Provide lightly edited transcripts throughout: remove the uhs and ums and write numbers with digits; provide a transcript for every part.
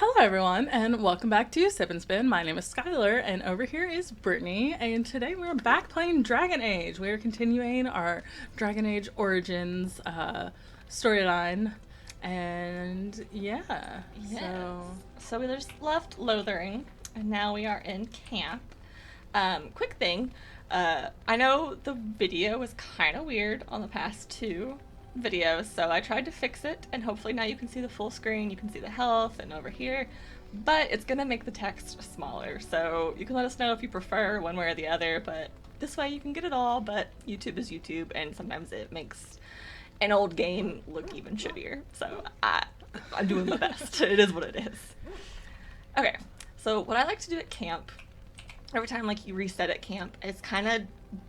Hello everyone, and welcome back to Sip and Spin. My name is Skylar, and over here is Brittany, and today we're back playing Dragon Age. We are continuing our Dragon Age Origins storyline, and yeah. So we just left Lothering, and now we are in camp. Quick thing, I know the video was kind of weird on the past two videos, so I tried to fix it, and hopefully now you can see the full screen, you can see the health and over here, but it's gonna make the text smaller, so you can let us know if you prefer one way or the other, but this way you can get it all. But YouTube is YouTube, and sometimes it makes an old game look even shittier, so I'm doing my best. It is what it is. Okay, so what I like to do at camp, every time like you reset at camp, is kind of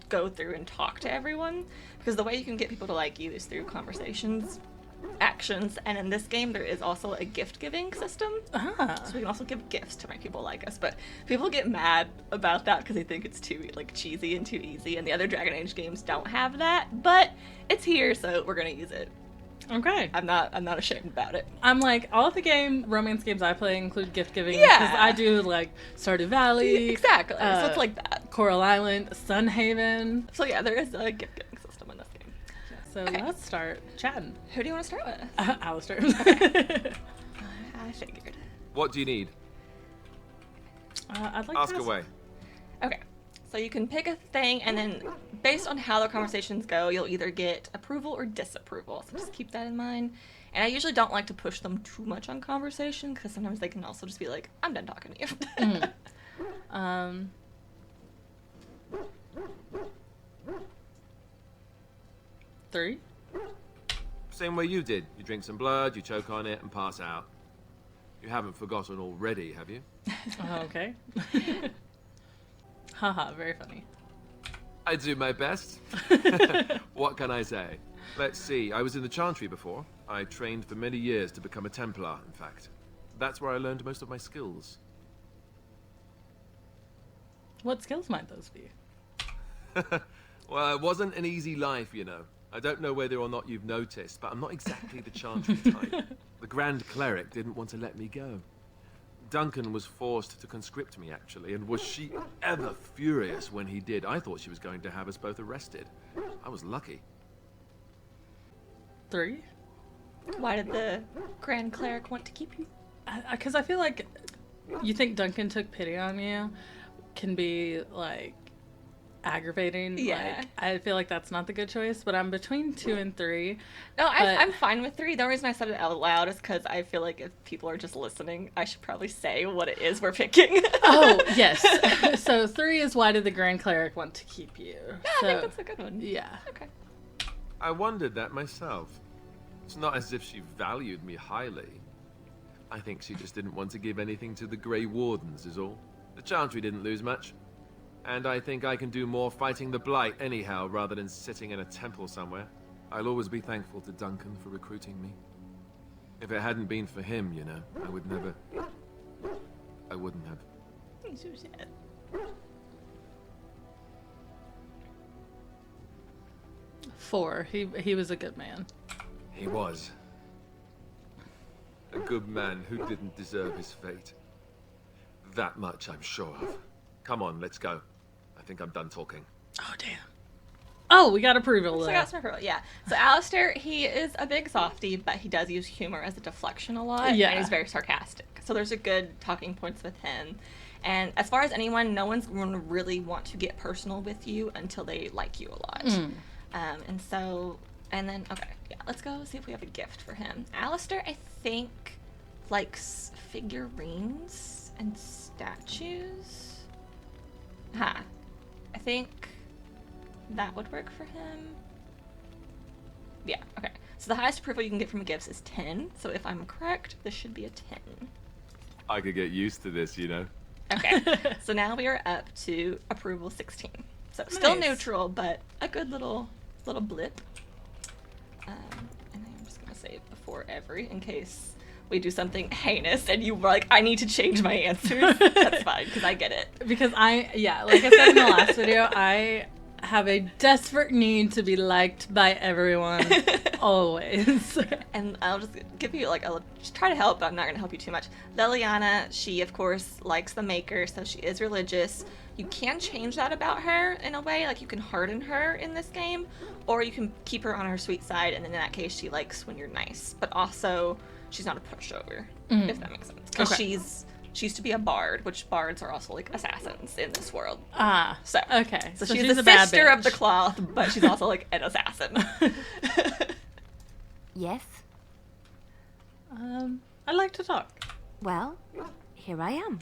go through and talk to everyone, because the way you can get people to like you is through conversations, actions, and in this game there is also a gift giving system. So we can also give gifts to make people like us, but people get mad about that because they think it's too like cheesy and too easy, and the other Dragon Age games don't have that, but it's here, so we're gonna use it. Okay. I'm not ashamed about it. I'm like, all of the romance games I play include gift giving. Yeah. Because I do like Stardew Valley. Exactly. So it's like that. Coral Island, Sunhaven. So yeah, there is a gift giving system in this game. So let's start chatting. Who do you want to start with? Alistair. Okay. I figured. What do you need? I'd like Ask to away. Okay. So you can pick a thing, and then based on how the conversations go, you'll either get approval or disapproval. So just keep that in mind. And I usually don't like to push them too much on conversation, because sometimes they can also just be like, I'm done talking to you. 3. Same way you did. You drink some blood, you choke on it, and pass out. You haven't forgotten already, have you? Okay. Haha, very funny. I do my best. What can I say? Let's see, I was in the Chantry before. I trained for many years to become a Templar, in fact. That's where I learned most of my skills. What skills might those be? Well, it wasn't an easy life, you know. I don't know whether or not you've noticed, but I'm not exactly the Chantry type. The Grand Cleric didn't want to let me go. Duncan was forced to conscript me, actually, and was she ever furious when he did. I thought she was going to have us both arrested. I was lucky. 3? Why did the Grand Cleric want to keep you? Because I feel like you think Duncan took pity on you can be, like, aggravating. Yeah. Like, I feel like that's not the good choice, but I'm between 2 and 3. No, I'm fine with 3. The only reason I said it out loud is because I feel like if people are just listening, I should probably say what it is we're picking. Oh, yes. So 3 is why did the Grand Cleric want to keep you? Yeah, I think that's a good one. Yeah. Okay. I wondered that myself. It's not as if she valued me highly. I think she just didn't want to give anything to the Grey Wardens is all. The Chantry didn't lose much. And I think I can do more fighting the Blight anyhow, rather than sitting in a temple somewhere. I'll always be thankful to Duncan for recruiting me. If it hadn't been for him, you know, I wouldn't have. He's so sad. 4. He was a good man. He was. A good man who didn't deserve his fate. That much I'm sure of. Come on, let's go. I think I'm done talking. Oh, damn. Oh, we got approval. So I got some approval, yeah. So Alistair, he is a big softie, but he does use humor as a deflection a lot. Yeah. And he's very sarcastic. So there's a good talking points with him. And as far as anyone, no one's going to really want to get personal with you until they like you a lot. Let's go see if we have a gift for him. Alistair, I think, likes figurines and statues. I think that would work for him. Yeah, okay. So the highest approval you can get from gifts is 10. So if I'm correct, this should be a 10. I could get used to this, you know. Okay. So now we are up to approval 16. So still Nice. neutral, but a good little blip. And then I'm just gonna say before every, in case we do something heinous and you were like, I need to change my answers. That's fine, because I get it. Because like I said in the last video, I have a desperate need to be liked by everyone, always. And I'll just give you, like, I'll just try to help, but I'm not going to help you too much. Liliana, she, of course, likes the Maker, so she is religious. You can change that about her in a way, like, you can harden her in this game, or you can keep her on her sweet side, and in that case, she likes when you're nice. But also, she's not a pushover, if that makes sense. Because she used to be a bard, which bards are also, like, assassins in this world. Ah, so okay. So she's the sister of the cloth, but she's also, like, an assassin. Yes? I'd like to talk. Well, here I am.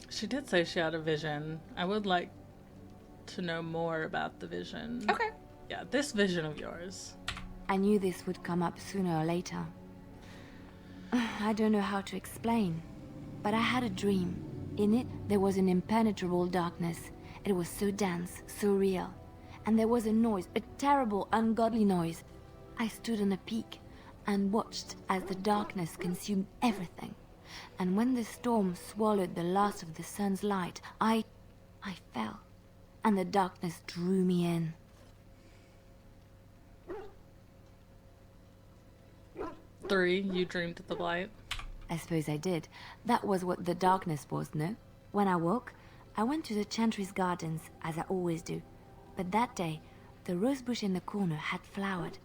She did say she had a vision. I would like to know more about the vision. Okay. Yeah, this vision of yours. I knew this would come up sooner or later. I don't know how to explain, but I had a dream. In it, there was an impenetrable darkness. It was so dense, so real. And there was a noise, a terrible, ungodly noise. I stood on a peak and watched as the darkness consumed everything. And when the storm swallowed the last of the sun's light, I fell, and the darkness drew me in. Three, you dreamed of the blight. I suppose I did. That was what the darkness was, no? When I woke, I went to the Chantry's gardens, as I always do. But that day, the rosebush in the corner had flowered.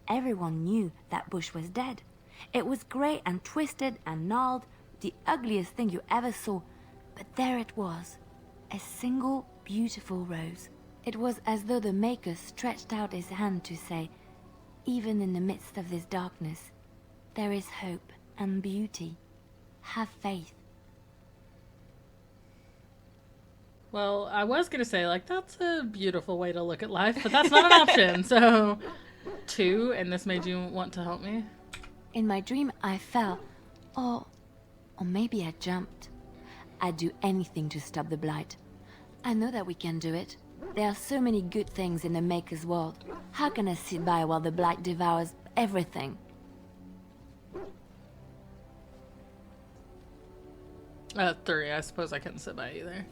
Everyone knew that bush was dead. It was grey and twisted and gnarled, the ugliest thing you ever saw. But there it was, a single beautiful rose. It was as though the Maker stretched out his hand to say, even in the midst of this darkness, there is hope and beauty. Have faith. Well, I was going to say, like, that's a beautiful way to look at life, but that's not an option. So, 2, and this made you want to help me? In my dream, I fell. Or maybe I jumped. I'd do anything to stop the blight. I know that we can do it. There are so many good things in the Maker's world. How can I sit by while the blight devours everything? 3, I suppose I couldn't sit by either.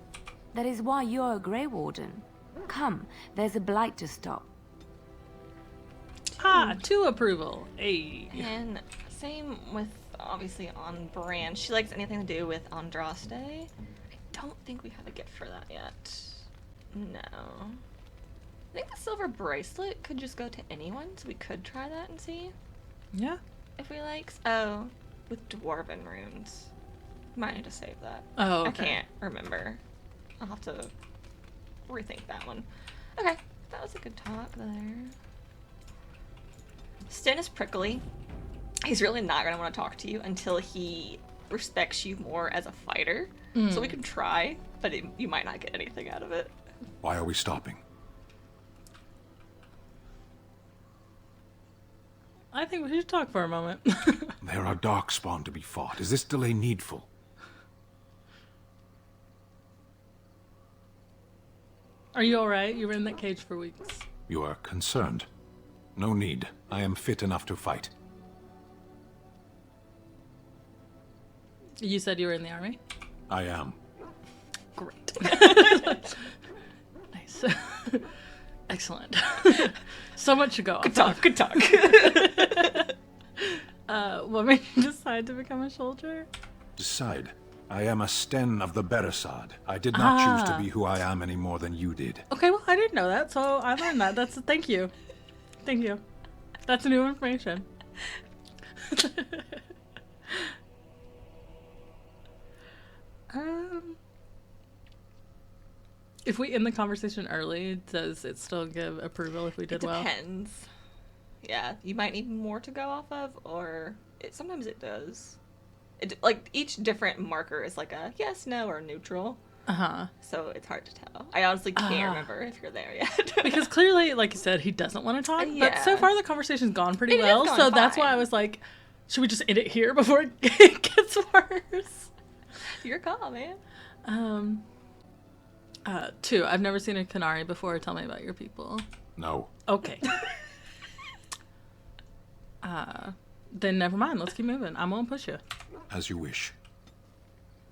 That is why you're a Grey Warden. Come, there's a blight to stop. 2 approval. Hey. And same with, obviously, on brand. She likes anything to do with Andraste. I don't think we have a gift for that yet. No. I think the silver bracelet could just go to anyone, so we could try that and see Yeah. if we like. Oh, with dwarven runes. Might need to save that. Oh, okay. I can't remember. I'll have to rethink that one. Okay, that was a good talk there. Sten is prickly. He's really not going to want to talk to you until he respects you more as a fighter. So we can try, but you might not get anything out of it. Why are we stopping? I think we should talk for a moment. There are darkspawn to be fought. Is this delay needful? Are you alright? You were in that cage for weeks. You are concerned. No need. I am fit enough to fight. You said you were in the army? I am. Great. Nice. Excellent. So much to go off. Good talk. What made you decide to become a soldier? Decide. I am a Sten of the Beresad. I did not choose to be who I am any more than you did. Okay, well, I didn't know that, so I learned that. Thank you. Thank you. That's new information. If we end the conversation early, does it still give approval if we did well? It depends. Yeah, you might need more to go off of, or sometimes it does. Like, each different marker is like a yes, no, or neutral. Uh-huh. So it's hard to tell. I honestly can't remember if you're there yet. Because clearly, like you said, he doesn't want to talk. Yeah. But so far, the conversation's gone pretty It is well. going So that's why fine. I was like, should we just end it here before it gets worse? Your call, man. 2, I've never seen a Canary before. Tell me about your people. No. Okay. Then never mind. Let's keep moving. I'm gonna push you. As you wish.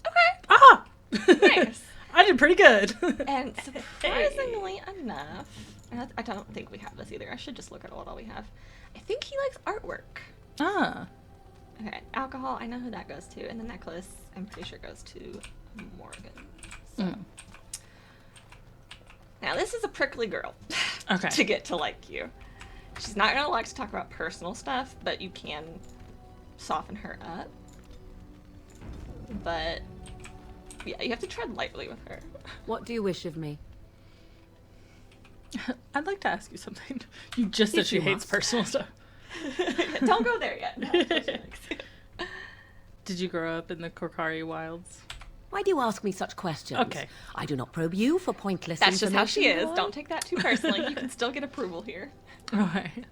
Okay. Ah! Nice. I did pretty good. And surprisingly enough, and I don't think we have this either. I should just look at what all we have. I think he likes artwork. Ah. Okay, alcohol, I know who that goes to. And the necklace, I'm pretty sure goes to Morgan. So. Now, this is a prickly girl. Okay. To get to like you. She's not going to like to talk about personal stuff, but you can soften her up. But, yeah, you have to tread lightly with her. What do you wish of me? I'd like to ask you something. You just said If she you hates must. personal stuff. Don't go there yet. No, Did you grow up in the Korkari wilds? Why do you ask me such questions? Okay. I do not probe you for pointless That's just how she information, is. boy. Don't take that too personally. You can still get approval here. Right.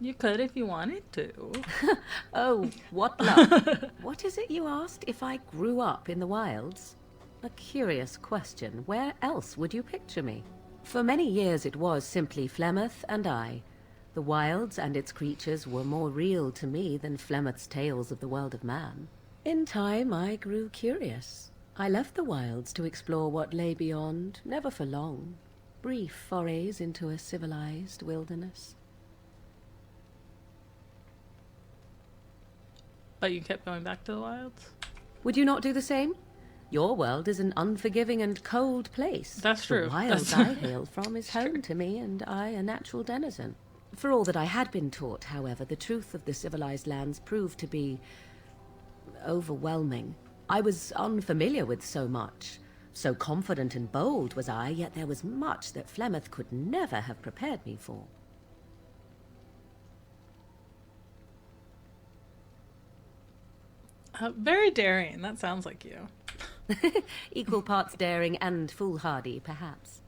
You could if you wanted to. Oh, what luck. What is it you asked? If I grew up in the wilds? A curious question. Where else would you picture me? For many years it was simply Flemeth and I. The wilds and its creatures were more real to me than Flemeth's tales of the world of man. In time I grew curious. I left the wilds to explore what lay beyond, never for long. Brief forays into a civilized wilderness. But you kept going back to the wilds? Would you not do the same? Your world is an unforgiving and cold place. That's true. The wilds I hail from is home to me, and I a natural denizen. For all that I had been taught, however, the truth of the civilized lands proved to be overwhelming. I was unfamiliar with so much. So confident and bold was I, yet there was much that Flemeth could never have prepared me for. Very daring. That sounds like you. Equal parts daring and foolhardy, perhaps.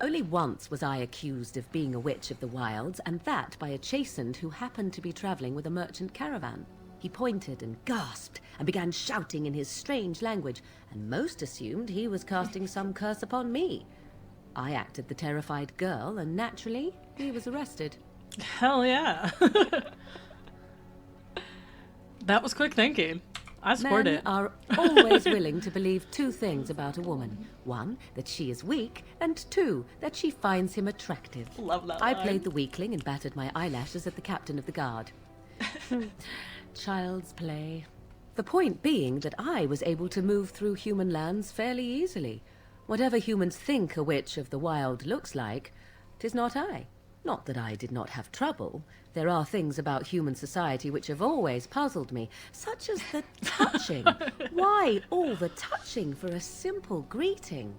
Only once was I accused of being a witch of the wilds, and that by a chastened who happened to be traveling with a merchant caravan. He pointed and gasped, and began shouting in his strange language, and most assumed he was casting some curse upon me. I acted the terrified girl, and naturally, he was arrested. Hell yeah. That was quick thinking. I support Men it. are always willing to believe two things about a woman. One, that she is weak, and two, that she finds him attractive. Love that I line. played the weakling and battered my eyelashes at the captain of the guard. Child's play. The point being that I was able to move through human lands fairly easily. Whatever humans think a witch of the wild looks like, 'tis not I. Not that I did not have trouble. There are things about human society which have always puzzled me, such as the touching. Why all the touching for a simple greeting?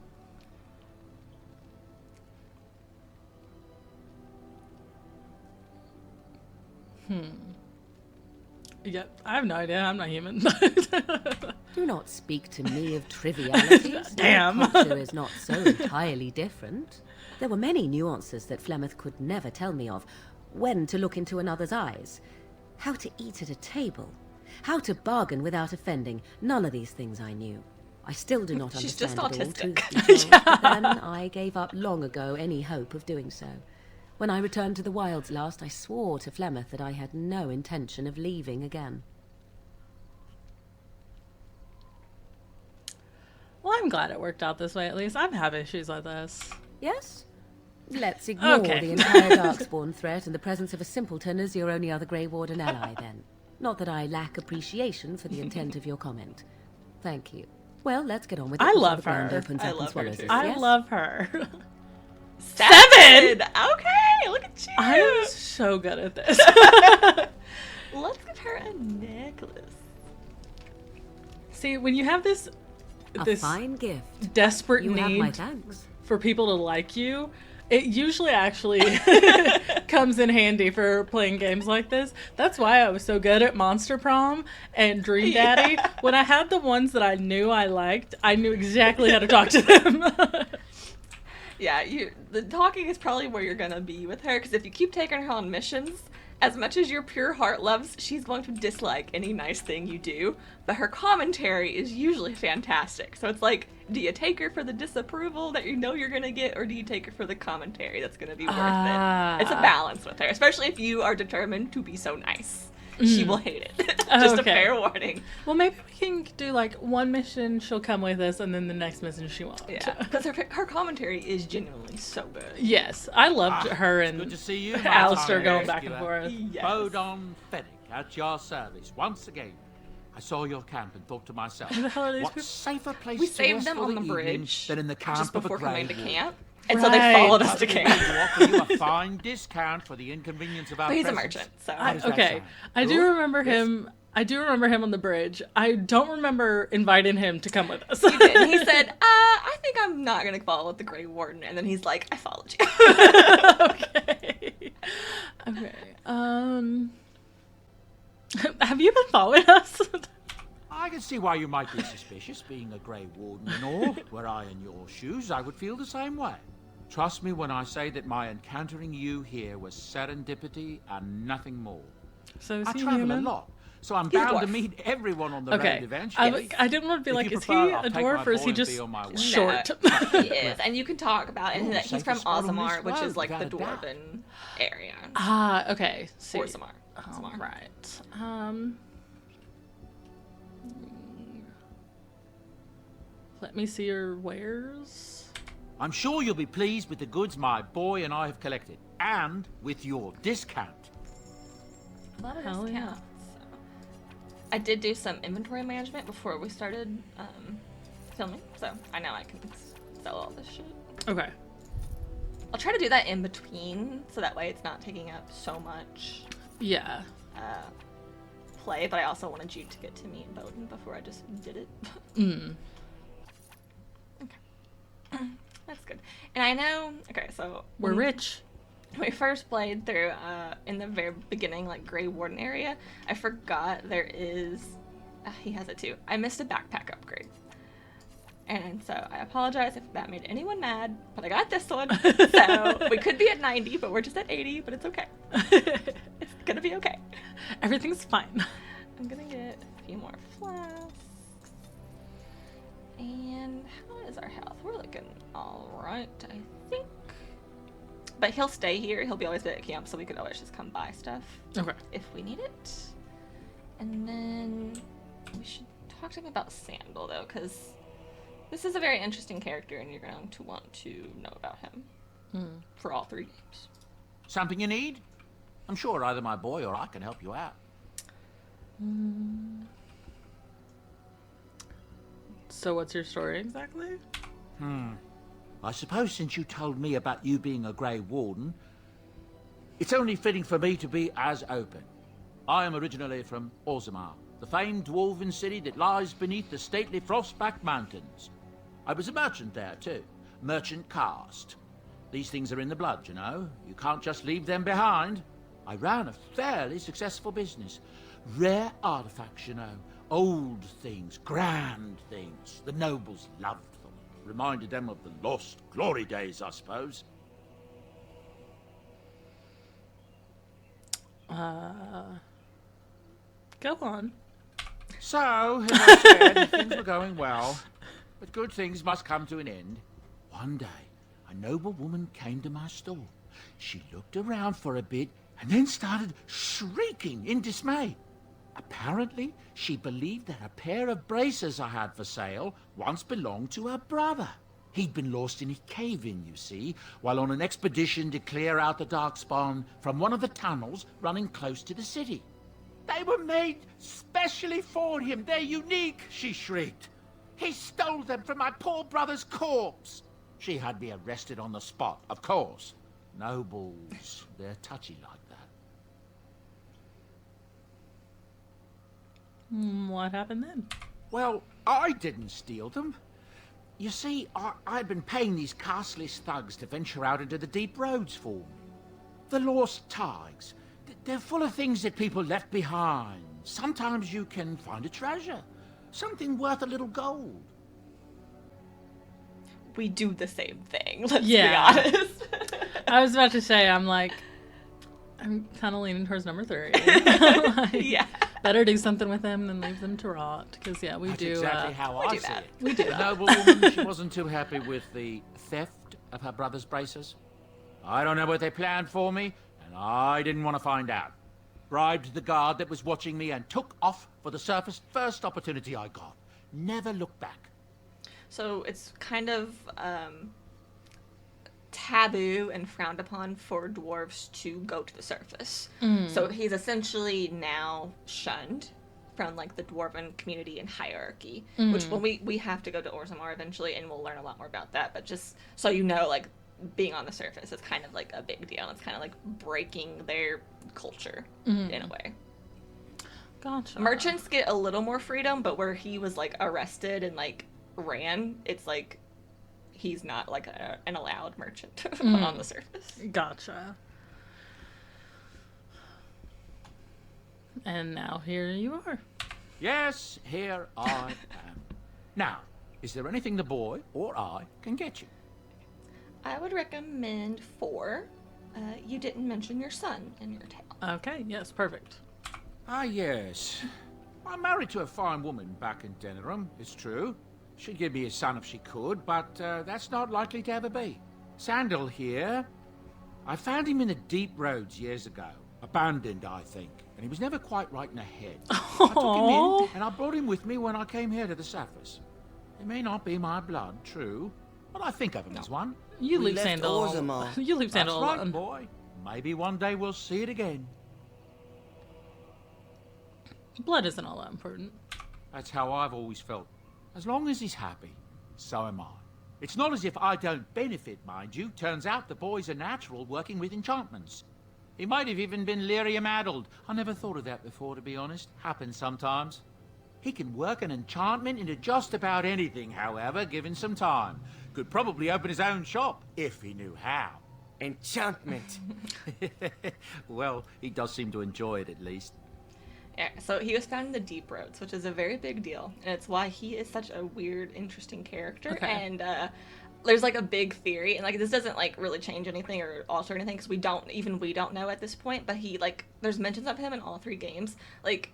Yeah, I have no idea. I'm not human. Do not speak to me of trivialities. Damn. Our culture is not so entirely different. There were many nuances that Flemeth could never tell me of. When to look into another's eyes. How to eat at a table. How to bargain without offending. None of these things I knew. I still do not She's understand just it all, autistic. truth be told, but then I gave up long ago any hope of doing so. When I returned to the wilds last, I swore to Flemeth that I had no intention of leaving again. Well, I'm glad it worked out this way, at least. I've had issues like this. Yes? Let's ignore Okay. the entire Darkspawn threat and the presence of a simpleton as your only other Grey Warden ally, then. Not that I lack appreciation for the intent of your comment. Thank you. Well, let's get on with it. I before love the ground her. opens I up and love her swallows too. us, I yes? love her. 7! Okay, look at you. I'm so good at this. Let's give her a necklace. See, when you have this A fine gift. desperate You have need my thanks. for people to like you, it usually actually comes in handy for playing games like this. That's why I was so good at Monster Prom and Dream Daddy. Yeah. When I had the ones that I knew I liked, I knew exactly how to talk to them. Yeah, the talking is probably where you're gonna be with her, because if you keep taking her on missions, as much as your pure heart loves, she's going to dislike any nice thing you do, but her commentary is usually fantastic. So it's like, do you take her for the disapproval that you know you're gonna get, or do you take her for the commentary that's gonna be worth it? It's a balance with her, especially if you are determined to be so nice. She will hate it. Just a fair warning. Well, maybe we can do like one mission she'll come with us, and then the next mission she won't. Yeah, because her commentary is genuinely so good. Yes, I loved her and Good to see you, Alistair my going tiny back and rescuer. forth. Yes. Bodon Fennick at your service once again. I saw your camp and thought to myself, Who the hell are these what people? safer place We to saved rest them for on the evening bridge than in the camp just of a before coming to grey camp, wolf? and so they followed us to To camp. offer you a fine discount for the inconvenience of our But he's a presence. merchant, so How does that Okay, sound? I do Good? remember Yes? him. I do remember him on the bridge. I don't remember inviting him to come with us. he did. And he said, I think I'm not gonna follow with the Grey Warden, and then he's like, I followed you. Okay. Okay. Have you been following us? I can see why you might be suspicious, being a Grey Warden and all. Were I in your shoes, I would feel the same way. Trust me when I say that my encountering you here was serendipity and nothing more. So is I he travel human? a lot, so I'm He's a bound to dwarf. meet everyone on the Okay. road eventually. I didn't want to be If like, you is prefer, he I'll a take dwarf my or is boy he and just be on my way. short? He is, and you can talk about it. Oh, That he's from safest spot on this Ozamar, which is road, like the without a doubt. dwarven area. Okay. See. Orzammar. All right. Let me see your wares. I'm sure you'll be pleased with the goods my boy and I have collected, and with your discount. A lot of Hell yeah. discounts. So. I did do some inventory management before we started filming, so I know I can sell all this shit. Okay. I'll try to do that in between, so that way it's not taking up so much Yeah. play, but I also wanted you to get to meet Bowden before I just did it. Okay. That's good. And I know, okay, so... We're when rich. we first played through, in the very beginning, like, Grey Warden area, I forgot there is... he has it too. I missed a backpack upgrade. And so I apologize if that made anyone mad, but I got this one. So we could be at 90, but we're just at 80, but it's okay. It's gonna be okay. Everything's fine. I'm gonna get a few more flasks. And how is our health? We're looking alright, I think. But he'll stay here. He'll be always at camp, so we could always just come buy stuff Okay. if we need it. And then we should talk to him about Sandal, though, because this is a very interesting character, and you're going to want to know about him for all 3 games. Something you need? I'm sure either my boy or I can help you out. So what's your story exactly? I suppose since you told me about you being a Grey Warden, it's only fitting for me to be as open. I am originally from Ozamar, the famed dwarven city that lies beneath the stately Frostback Mountains. I was a merchant there too, merchant caste. These things are in the blood, you know. You can't just leave them behind. I ran a fairly successful business. Rare artifacts, you know. Old things, grand things. The nobles loved them. Reminded them of the lost glory days, I suppose. Go on. So, as I said, things were going well. But good things must come to an end. One day, a noble woman came to my store. She looked around for a bit and then started shrieking in dismay. Apparently, she believed that a pair of braces I had for sale once belonged to her brother. He'd been lost in a cave-in, you see, while on an expedition to clear out the Darkspawn from one of the tunnels running close to the city. They were made specially for him. They're unique, she shrieked. He stole them from my poor brother's corpse. She had me arrested on the spot, of course. Nobles, they're touchy like that. What happened then? Well, I didn't steal them. You see, I'd been paying these castless thugs to venture out into the deep roads for me. The lost tigers. They're full of things that people left behind. Sometimes you can find a treasure. Something worth a little gold. we do the same thing. Let's Yeah. be honest. I was about to say, I'm kind of leaning towards number 3. Like, Yeah. better do something with them than leave them to rot. Because, yeah, we That's do. exactly how I do see that. it. We do The that. noblewoman, she wasn't too happy with the theft of her brother's braces. I don't know what they planned for me, and I didn't want to find out. Bribed the guard that was watching me and took off for the surface first opportunity I got. Never looked back. So it's kind of taboo and frowned upon for dwarves to go to the surface. So he's essentially now shunned from like the dwarven community and hierarchy, which when we have to go to Orzammar eventually, and we'll learn a lot more about that. But just so you know, like being on the surface is kind of like a big deal. It's kind of like breaking their culture in a way. Gotcha. Merchants get a little more freedom, but where he was like arrested and like ran, it's like he's not like an allowed merchant on the surface. Gotcha. And now here you are. Yes, here I am. Now, is there anything the boy or I can get you? I would recommend 4. You didn't mention your son in your tale. Okay, yes, perfect. Ah, yes. I'm married to a fine woman back in Denerim, it's true. She'd give me a son if she could, but that's not likely to ever be. Sandal here. I found him in the deep roads years ago. Abandoned, I think. And he was never quite right in the head. I took him in, and I brought him with me when I came here to the surface. He may not be my blood, true, but I think of him as one. You We leave left Sandal. Orzammar. You leave That's Sandal right, alone. boy. Maybe one day we'll see it again. Blood isn't all that important. That's how I've always felt. As long as he's happy, so am I. It's not as if I don't benefit, mind you. Turns out the boy's a natural working with enchantments. He might have even been lyrium-addled. I never thought of that before, to be honest. Happens sometimes. He can work an enchantment into just about anything, however, given some time. Could probably open his own shop, if he knew how. Enchantment. Well, he does seem to enjoy it, at least. Yeah, so he was found in the deep roads, which is a very big deal, and it's why he is such a weird, interesting character. Okay. And there's like a big theory, and like this doesn't like really change anything or alter anything because we don't know at this point. But he like there's mentions of him in all 3 games. Like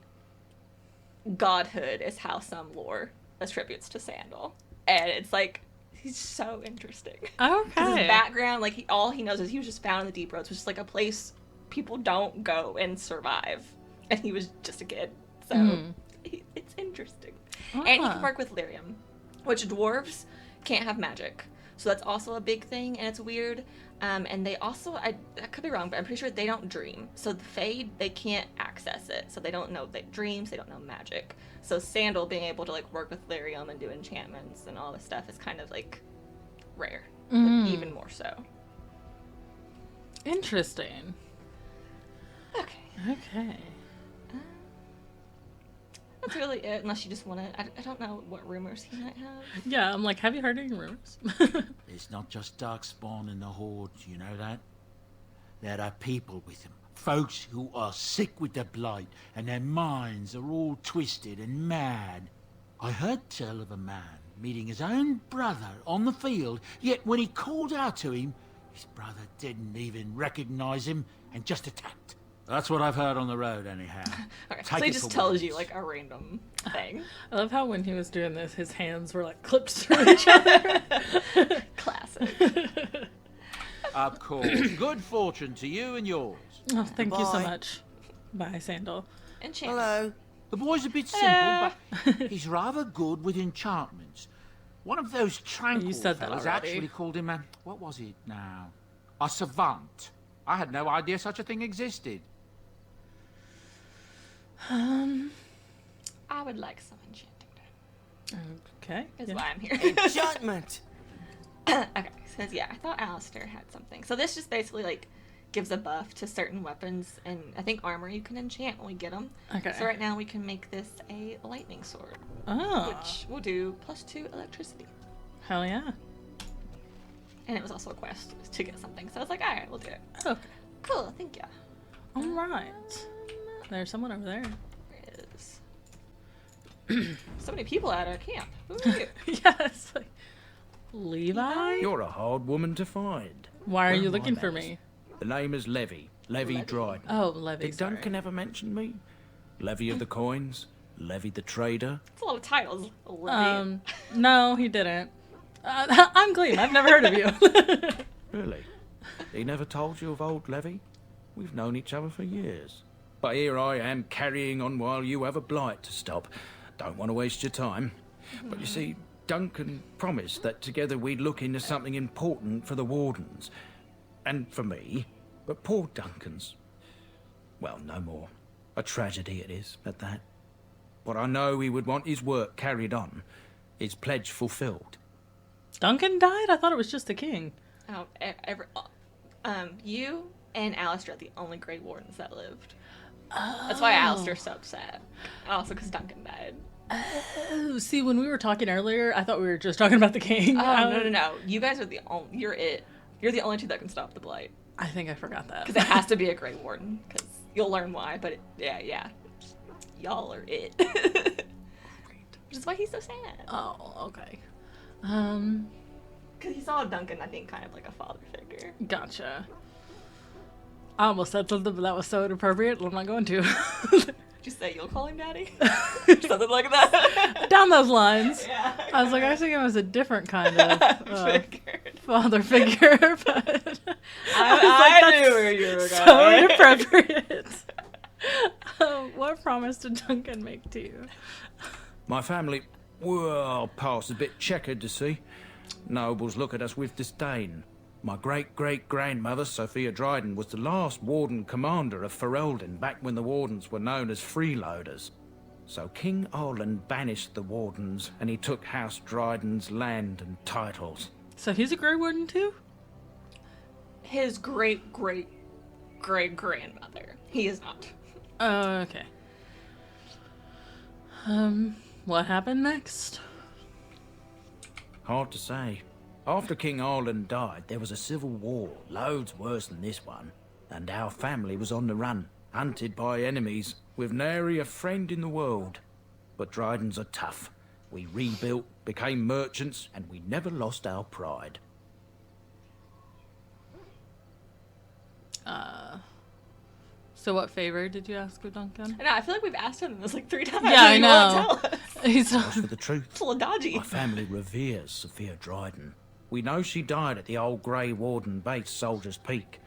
godhood is how some lore attributes to Sandal, and it's like he's so interesting. 'Cause his Okay. background, like all he knows is he was just found in the deep roads, which is like a place people don't go and survive. And he was just a kid, so it's interesting. And he can work with lyrium, which dwarves can't have magic, so that's also a big thing, and it's weird. And they also, I could be wrong, but I'm pretty sure they don't dream. So the Fade, they can't access it, so they don't know dreams, they don't know magic. So Sandal being able to like work with lyrium and do enchantments and all this stuff is kind of like rare, like, even more so. Interesting. Okay. Okay. That's really it, unless you just want to. I don't know what rumors he might have. Yeah, I'm like, have you heard any rumors? It's not just Darkspawn and the Hordes, you know that? There are people with them. Folks who are sick with the blight, and their minds are all twisted and mad. I heard tell of a man meeting his own brother on the field, yet when he called out to him, his brother didn't even recognize him and just attacked. That's what I've heard on the road, anyhow. Okay, Take so he it just for tells what it you is. like a random thing. I love how when he was doing this, his hands were like clipped through each other. Classic. Of course. Good fortune to you and yours. Oh, thank you so Bye. much. Bye, Sandal. Enchantment. Hello. The boy's a bit simple, but he's rather good with enchantments. One of those tranquil You said that fellas already. actually called him a... What was it now? A savant. I had no idea such a thing existed. I would like some enchanting. Okay. Is yeah. why I'm here. Enchantment. Okay, says yeah. I thought Alistair had something. So this just basically like gives a buff to certain weapons, and I think armor you can enchant when we get them. Okay. So right now we can make this a lightning sword, Oh. which will do +2 electricity. Hell yeah. And it was also a quest to get something. So I was like, all right, we'll do it. Okay. Cool, thank you. All right. There's someone over there. There is so many people at our camp. Who are you? Yes. Like, Levi? You're a hard woman to find. Why are Where you are my looking for manners? me? The name is Levy. Levy Dryden. Oh, Levy, Did Duncan ever mention me? Levy of the coins? Levy the trader? It's a lot of titles. Olivia. No, he didn't. I'm Gleam. I've never heard of you. Really? He never told you of old Levy? We've known each other for years. But here I am carrying on while you have a blight to stop. Don't want to waste your time. But you see, Duncan promised that together we'd look into something important for the Wardens. And for me. But poor Duncan's... well, no more. A tragedy it is, at that. But I know he would want his work carried on. His pledge fulfilled. Duncan died? I thought it was just the king. Oh, you and Alistair are the only Grey Wardens that lived. That's why Alistair's so upset. Also because Duncan died. Oh, see, when we were talking earlier, I thought we were just talking about the king. Oh, no. You guys are the only... You're it. You're the only two that can stop the blight. I think I forgot that. Because it has to be a Grey Warden. Because you'll learn why, but yeah. Y'all are it. Which is why he's so sad. Oh, okay. Because he saw Duncan, I think, kind of like a father figure. Gotcha. I almost said something, but that was so inappropriate. I'm not going to. Did you say you'll call him daddy? Something like that. Down those lines. Yeah. I was like, I think it was a different kind of Figured. father figure, but I knew where you were going. so inappropriate. What promise did Duncan make to you? My family, well, past a bit checkered to see. Nobles look at us with disdain. My great-great-grandmother, Sophia Dryden, was the last Warden commander of Ferelden back when the Wardens were known as freeloaders. So King Arlen banished the Wardens, and he took House Dryden's land and titles. So he's a Grey Warden too? His great-great-great-grandmother. He is not. Oh, okay. What happened next? Hard to say. After King Arlen died, there was a civil war, loads worse than this one. And our family was on the run, hunted by enemies, with nary a friend in the world. But Drydens are tough. We rebuilt, became merchants, and we never lost our pride. So what favor did you ask of Duncan? I know, I feel like we've asked him this like 3 times. Yeah, I He know. won't tell us. He's As for the truth, It's a little dodgy. my family reveres Sophia Dryden. We know she died at the old Grey Warden base, Soldier's Peak.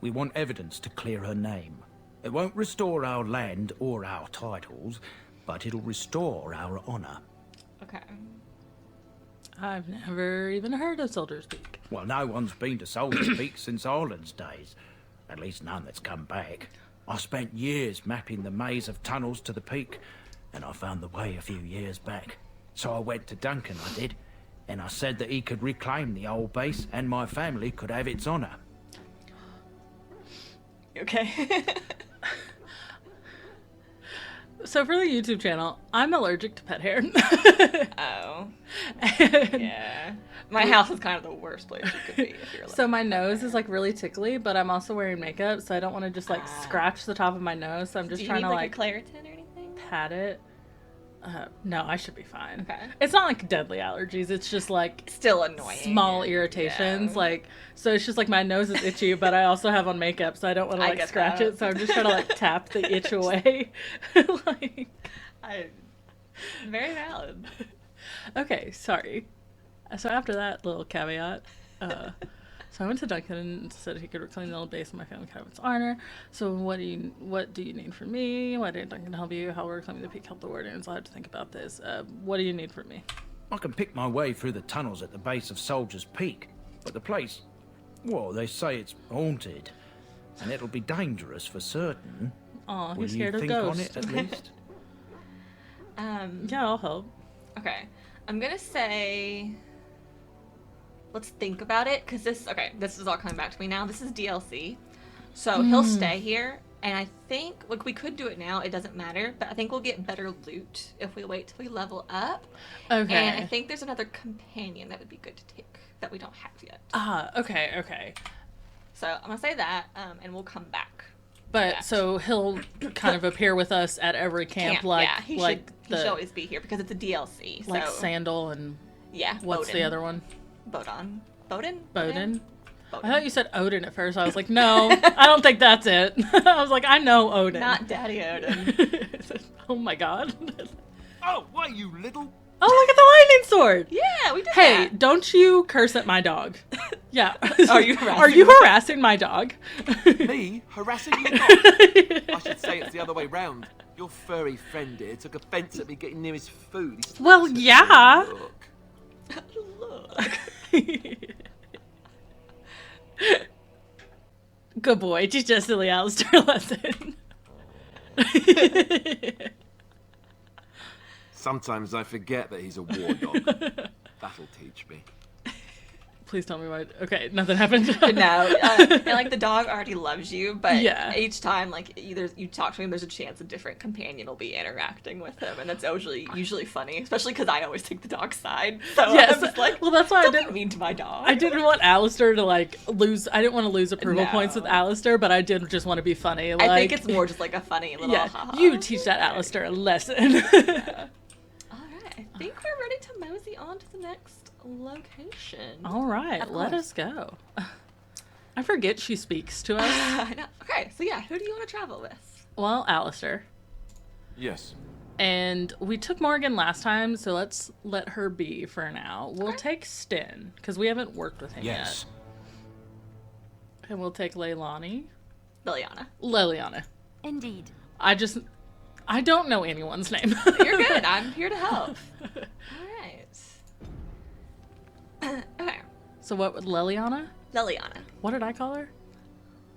We want evidence to clear her name. It won't restore our land or our titles, but it'll restore our honor. Okay. I've never even heard of Soldier's Peak. Well, no one's been to Soldier's Peak since Arlen's days. At least none that's come back. I spent years mapping the maze of tunnels to the peak, and I found the way a few years back. So I went to Duncan, I did, and I said that he could reclaim the old base and my family could have its honor. Okay. So for the YouTube channel, I'm allergic to pet hair. Oh. And Yeah. My house is kind of the worst place you could be if you're so my nose is like really tickly, but I'm also wearing makeup, so I don't want to just like scratch the top of my nose. So I'm just Do you trying need to like like a Claritin or anything? pat it. No, I should be fine. Okay. It's not like deadly allergies. It's just like Still annoying. small and- irritations. yeah. Like, so it's just like my nose is itchy, but I also have on makeup, so I don't want to I like get scratch that. it. So I'm just trying to like tap the itch away. Like, Very valid. okay, sorry. So after that little caveat, so I went to Duncan and said he could reclaim the old base and my family could have its honor. So what do you need from me? Why did Duncan help you? How will reclaiming the peak help the Wardens? I'll have to think about this. What do you need from me? I can pick my way through the tunnels at the base of Soldier's Peak, but the place, well, they say it's haunted, and it'll be dangerous for certain. Aw, Will he's you scared of think on ghosts. it at least? Yeah, I'll help. Okay. I'm gonna say let's think about it, because this is all coming back to me now. This is DLC. So he'll stay here, and I think we could do it now, it doesn't matter, but I think we'll get better loot if we wait till we level up. Okay. And I think there's another companion that would be good to take that we don't have yet. Okay. So I'm gonna say that, and we'll come back. But so he'll kind of appear with us at every camp, like yeah, he should always be here because it's a DLC. like so Sandal and yeah, what's Odin. the other one? Bodon. Bowden? Bowden? Bowden. I thought you said Odin at first. I was like, no, I don't think that's it. I was like, I know Odin. Not Daddy Odin. Oh my god. Oh, why, you little... Oh, look at the lightning sword. Yeah, we did Hey, that. don't you curse at my dog. Yeah. Are you harassing Are you me? harassing my dog? Me? Harassing your dog? I should say it's the other way round. Your furry friend here took offence at me getting near his food. He Well, slapped it. yeah. Look. Look. Good boy. Teach us silly Alistair lesson. Sometimes I forget that he's a war dog. That'll teach me. Please tell me why. Okay, nothing happened. No, and like the dog already loves you, but Yeah. each time like either you talk to him, there's a chance a different companion will be interacting with him, and that's usually funny, especially because I always take the dog's side. So Yes. I'm just like, Well, that's why I don't didn't be mean to my dog. I didn't want Alistair to like lose. I didn't want to lose approval No. points with Alistair, but I did just want to be funny. Like, I think it's more just like a funny little. yeah. ha-ha. You teach that Alistair a lesson. All right, I think we're ready to mosey on to the next location. All right, Of let course. us go. I forget she speaks to us. I know. Okay, so yeah, who do you want to travel with? Well, Alistair. Yes. And we took Morgan last time, so let's let her be for now. We'll take Sten, because we haven't worked with him Yes. yet. And we'll take Leilani. Liliana. Indeed. I don't know anyone's name. You're good. I'm here to help. All right. Okay. So what, Liliana? Liliana. What did I call her?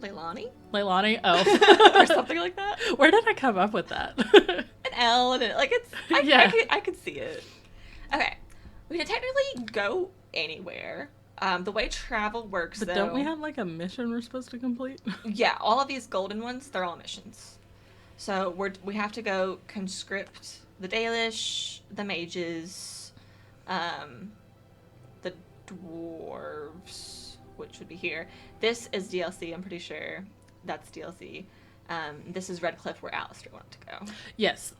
Leilani? Leilani? Oh. Or something like that. Where did I come up with that? An L and it, like it's. Yeah. I could see it. Okay. We can technically go anywhere. The way travel works, But though. don't we have like a mission we're supposed to complete? Yeah, all of these golden ones, they're all missions. So we have to go conscript the Dalish, the mages, the dwarves, which would be here. This is DLC, I'm pretty sure. That's DLC. This is Redcliffe, where Alistair wanted to go. Yes.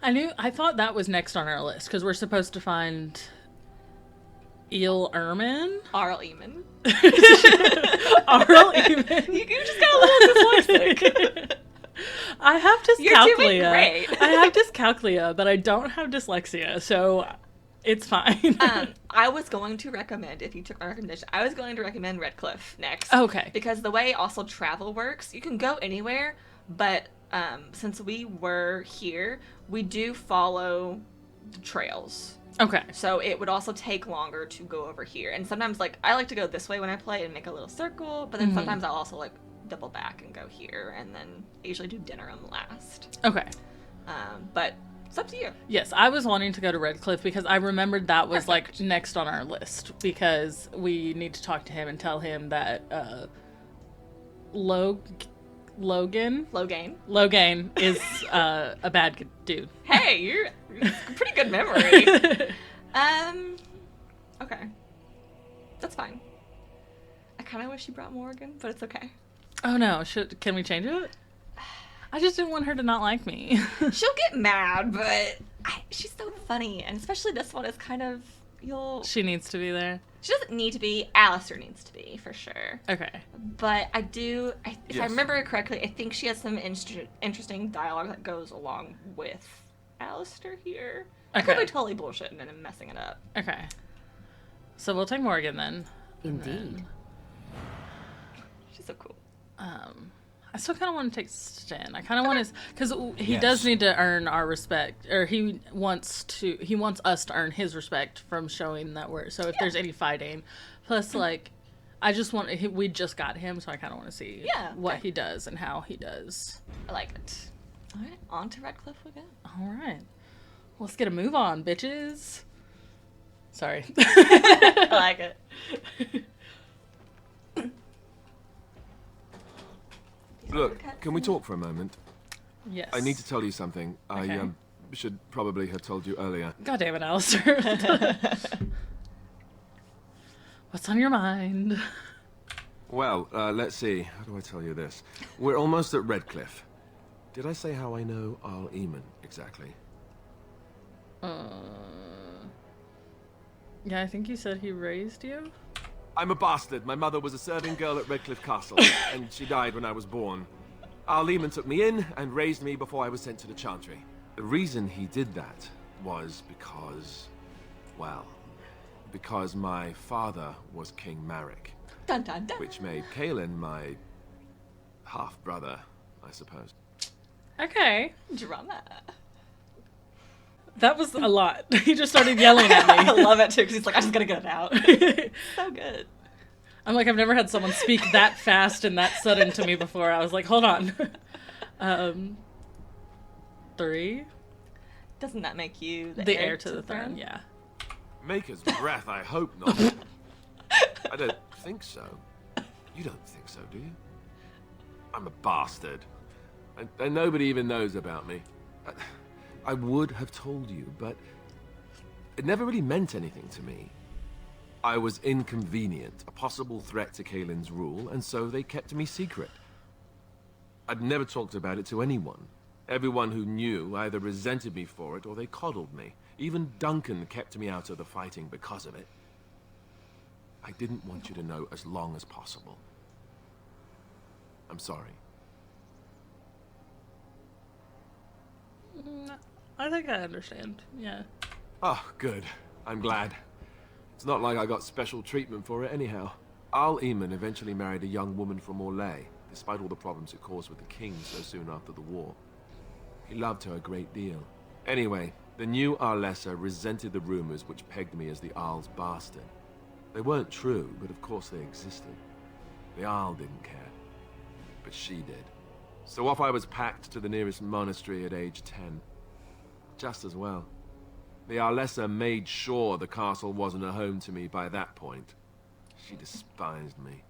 I thought that was next on our list, because we're supposed to find Eel Ermin? Arl Eamon. Arl Eamon. You just got a little dyslexic. I have dyscalculia. You're doing great. I have dyscalculia, but I don't have dyslexia, so it's fine. I was going to recommend, if you took my recommendation, I was going to recommend Redcliffe next. Okay. Because the way also travel works, you can go anywhere, but since we were here, we do follow the trails. Okay. So it would also take longer to go over here. And sometimes, like, I like to go this way when I play and make a little circle, but then sometimes I'll also, like, double back and go here, and then I usually do Dinnerham last. Okay. But it's up to you. Yes, I was wanting to go to Redcliffe because I remembered that was Perfect. like next on our list because we need to talk to him and tell him that Logan is a bad dude. Hey, you're pretty good memory. Okay. That's fine. I kind of wish you brought Morgan, but it's okay. Oh no, can we change it? I just didn't want her to not like me. She'll get mad, but she's so funny, and especially this one is kind of She needs to be there. She doesn't need to be. Alistair needs to be for sure. Okay. But I do. If I Yes. remember it correctly, I think she has some interesting dialogue that goes along with Alistair here. I could Okay. be totally bullshitting and messing it up. Okay. So we'll take Morgan then. Indeed. She's so cool. I still kind of want to take Sten. I kind of want to, because he Yes. does need to earn our respect, or he wants us to earn his respect from showing that we're. So if there's any fighting, plus like, I just want we just got him, so I kind of want to see what okay. he does and how he does. I like it. All right, on to Redcliffe we go. All right, let's get a move on, bitches. Sorry. I like it. Look, can we talk for a moment? Yes. I need to tell you something. Okay. I should probably have told you earlier. God damn it, Alistair. What's on your mind? Well, let's see. How do I tell you this? We're almost at Redcliffe. Did I say how I know Arl Eamon exactly? Yeah, I think you said he raised you? I'm a bastard. My mother was a serving girl at Redcliffe Castle, and she died when I was born. Our Lehman took me in and raised me before I was sent to the Chantry. The reason he did that was because, well, because my father was King Marek. Dun dun dun. Which made Kaelin my half-brother, I suppose. Okay. Drama. That was a lot. He just started yelling at me. I love it too, because he's like, I just gotta get it out. So good. I'm like, I've never had someone speak that fast and that sudden to me before. I was like, hold on. 3? Doesn't that make you The heir to the throne? Yeah. Maker's breath, I hope not. I don't think so. You don't think so, do you? I'm a bastard. And nobody even knows about me. I would have told you, but it never really meant anything to me. I was inconvenient, a possible threat to Kaelin's rule, and so they kept me secret. I'd never talked about it to anyone. Everyone who knew either resented me for it or they coddled me. Even Duncan kept me out of the fighting because of it. I didn't want you to know as long as possible. I'm sorry. I think I understand. Yeah. Oh, good. I'm glad. It's not like I got special treatment for it anyhow. Al Eamon eventually married a young woman from Orlais, despite all the problems it caused with the king so soon after the war. He loved her a great deal. Anyway, the new Arlessa resented the rumors which pegged me as the Arl's bastard. They weren't true, but of course they existed. The Arl didn't care, but she did. So off I was packed to the nearest monastery at age 10. Just as well. The Arlessa made sure the castle wasn't a home to me by that point. She despised me.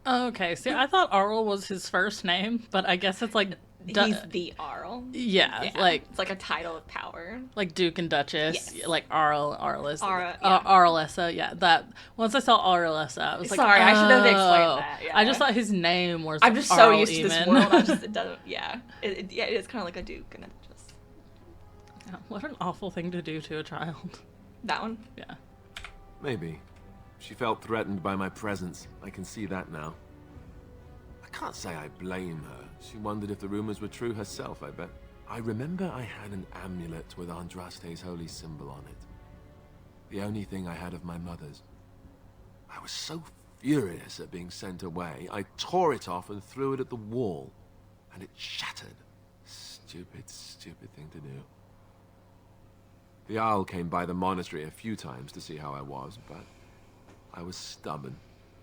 Okay, see, I thought Arl was his first name, but I guess it's like... He's the Arl. Yeah, like... It's like a title of power. Like Duke and Duchess. Yes. Like Arlessa. Yeah. Arlessa, yeah. That, once I saw Arlessa, I was like, sorry, I should have explained oh. that. Yeah. I just thought his name was I'm just Arl so used to this Eamon. world, it doesn't, yeah. It is kind of like a Duke and a Duchess. Yeah, what an awful thing to do to a child. That one? Yeah. Maybe. She felt threatened by my presence. I can see that now. I can't say I blame her. She wondered if the rumors were true herself, I bet. I remember I had an amulet with Andraste's holy symbol on it. The only thing I had of my mother's. I was so furious at being sent away, I tore it off and threw it at the wall. And it shattered. Stupid, stupid thing to do. The Owl came by the monastery a few times to see how I was, but I was stubborn.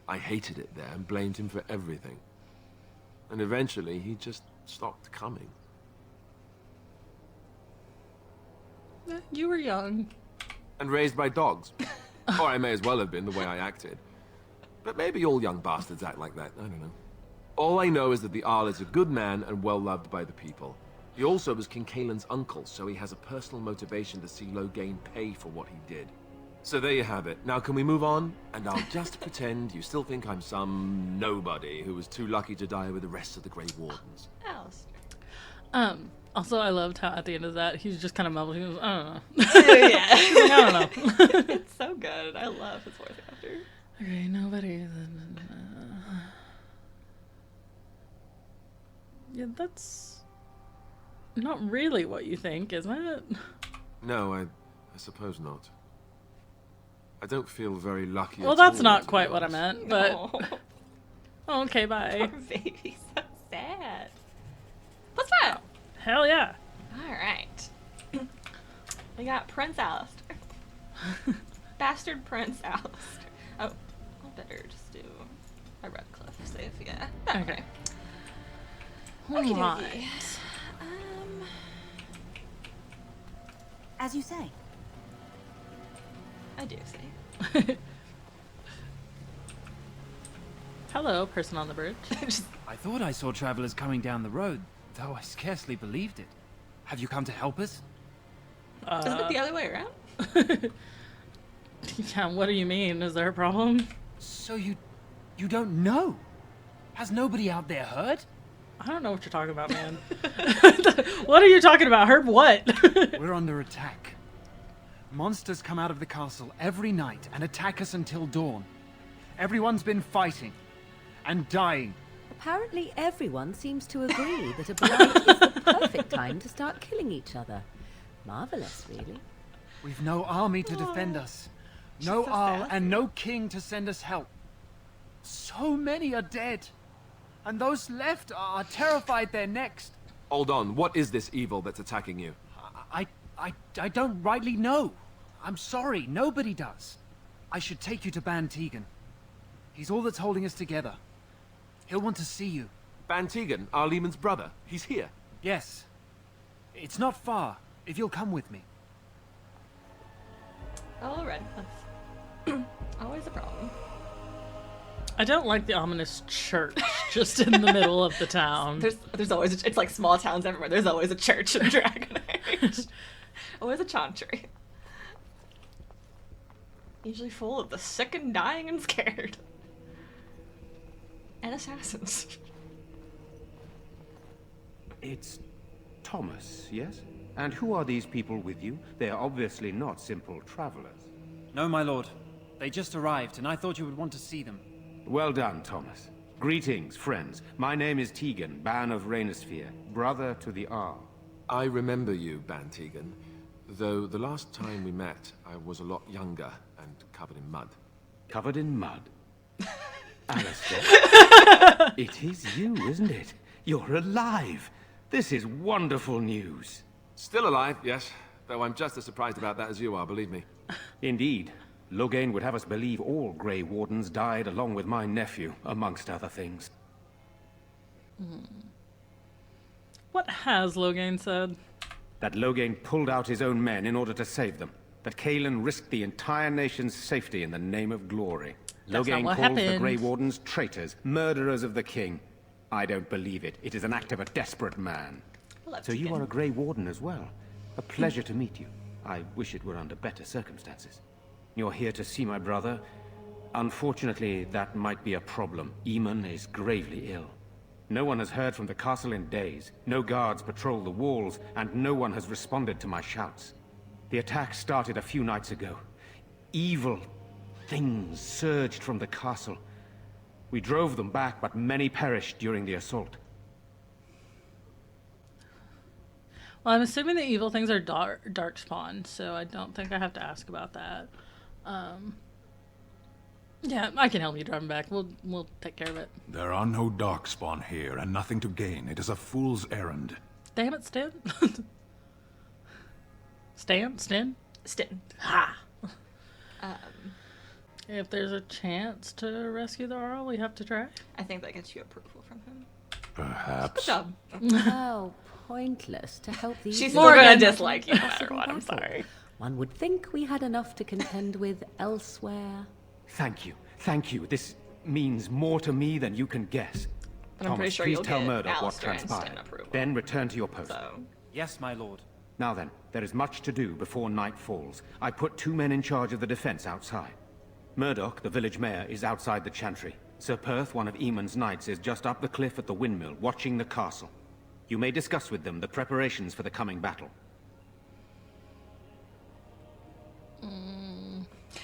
I hated it there and blamed him for everything. And eventually, he just stopped coming. You were young. And raised by dogs. Or I may as well have been, the way I acted. But maybe all young bastards act like that, I don't know. All I know is that the Arl is a good man and well-loved by the people. He also was King Kaelin's uncle, so he has a personal motivation to see Loghain pay for what he did. So there you have it. Now can we move on? And I'll just pretend you still think I'm some nobody who was too lucky to die with the rest of the Grey Wardens. Alistair. Also, I loved how at the end of that, he was just kind of mumbled. He was, I don't know. Yeah. He's like, I don't know. It's so good. I love his voice actor. Okay, nobody. Yeah, that's not really what you think, isn't it? No, I suppose not. I don't feel very lucky. Well, at that's all, not to quite be what I honest. meant, but... No. Oh, okay, bye. Poor baby, so sad. Let's vote. Hell yeah. All right. We got Prince Alistair. Bastard Prince Alistair. Oh, I better just do a Redcliffe save, yeah. Okay. Okey-dokey. Alright. As you say. I do see. Hello, person on the bridge. I thought I saw travelers coming down the road, though I scarcely believed it. Have you come to help us? Isn't it the other way around? Yeah, what do you mean? Is there a problem? So you don't know? Has nobody out there heard? I don't know what you're talking about, man. What are you talking about? Herb what? We're under attack. Monsters come out of the castle every night and attack us until dawn. Everyone's been fighting and dying. Apparently everyone seems to agree that a blight is the perfect time to start killing each other. Marvelous, really. We've no army to defend us. No so Arl sad. and no king to send us help. So many are dead. And those left are terrified they're next. Hold on, what is this evil that's attacking you? I don't rightly know. I'm sorry, nobody does. I should take you to Ban Tegan. He's all that's holding us together. He'll want to see you. Ban Tegan, our Lehman's brother. He's here. Yes. It's not far, if you'll come with me. Oh, Redcliffe. Always a problem. I don't like the ominous church just in the middle of the town. There's always it's like small towns everywhere. There's always a church in Dragon Age. Always a chantry. Usually full of the sick and dying and scared. And assassins. It's Thomas, yes? And who are these people with you? They are obviously not simple travelers. No, my lord. They just arrived, and I thought you would want to see them. Well done, Thomas. Greetings, friends. My name is Tegan, Ban of Rainersphere, brother to the Arl. I remember you, Ban Tegan. Though the last time we met, I was a lot younger and covered in mud. Covered in mud? Alistair. It is you, isn't it? You're alive. This is wonderful news. Still alive, yes. Though I'm just as surprised about that as you are, believe me. Indeed. Loghain would have us believe all Grey Wardens died along with my nephew, amongst other things. What has Loghain said? That Loghain pulled out his own men in order to save them. That Kaelin risked the entire nation's safety in the name of glory. That's not Loghain what calls the happened. Grey Wardens traitors, murderers of the king. I don't believe it. It is an act of a desperate man. Love So you Tegan. are a Grey Warden as well. A pleasure to meet you. I wish it were under better circumstances. You're here to see my brother? Unfortunately, that might be a problem. Eamon is gravely ill. No one has heard from the castle in days. No guards patrol the walls, and no one has responded to my shouts. The attack started a few nights ago. Evil things surged from the castle. We drove them back, but many perished during the assault. Well, I'm assuming the evil things are darkspawn, so I don't think I have to ask about that. Yeah, I can help you drive him back. We'll take care of it. There are no darkspawn here, and nothing to gain. It is a fool's errand. Damn it, Stin. Stin? Stin. Ha! If there's a chance to rescue the Arl, we have to try. I think that gets you approval from him. Perhaps. Good job. How pointless to help these... She's More still gonna than- dislike you no matter Possible what. I'm battle. sorry. One would think we had enough to contend with elsewhere. Thank you. Thank you. This means more to me than you can guess. But I'm pretty Thomas, sure please you'll tell get Murdoch what Alistair and transpired. Stin approval. Then return to your post. So, Yes, my lord. Now then, there is much to do before night falls. I put 2 men in charge of the defense outside. Murdoch, the village mayor, is outside the chantry. Sir Perth, one of Eamon's knights, is just up the cliff at the windmill, watching the castle. You may discuss with them the preparations for the coming battle.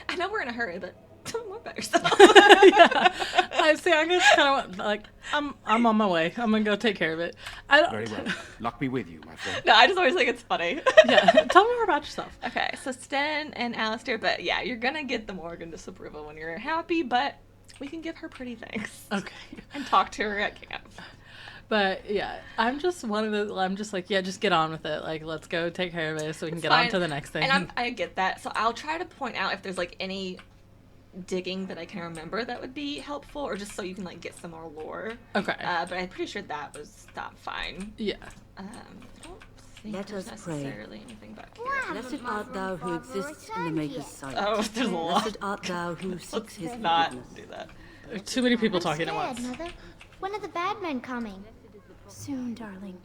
I know we're in a hurry, but tell me more about yourself. I see. I just kind of like I'm on my way. I'm gonna go take care of it. I don't. Very well. Luck be with you, my friend. No, I just always think it's funny. Yeah. Tell me more about yourself. Okay, so Sten and Alistair, but yeah, you're gonna get the Morgan disapproval when you're happy, but we can give her pretty things. Okay. And talk to her at camp. But yeah, I'm just one of the. I'm just like, yeah, just get on with it. Like, let's go take care of it so we can It's get on fine. to the next thing. And I get that. So I'll try to point out if there's like any digging that I can remember that would be helpful, or just so you can like get some more lore. Okay. But I'm pretty sure that was fine. Yeah. I don't think Let there's us pray. necessarily anything back here. Blessed art thou who exists in the Maker's sight. Oh, there's a lot. Blessed art thou who seeks his Let's not forgiveness. do that. There are too many people I'm talking scared, at once. Mother. When are the bad men coming? Soon, darling.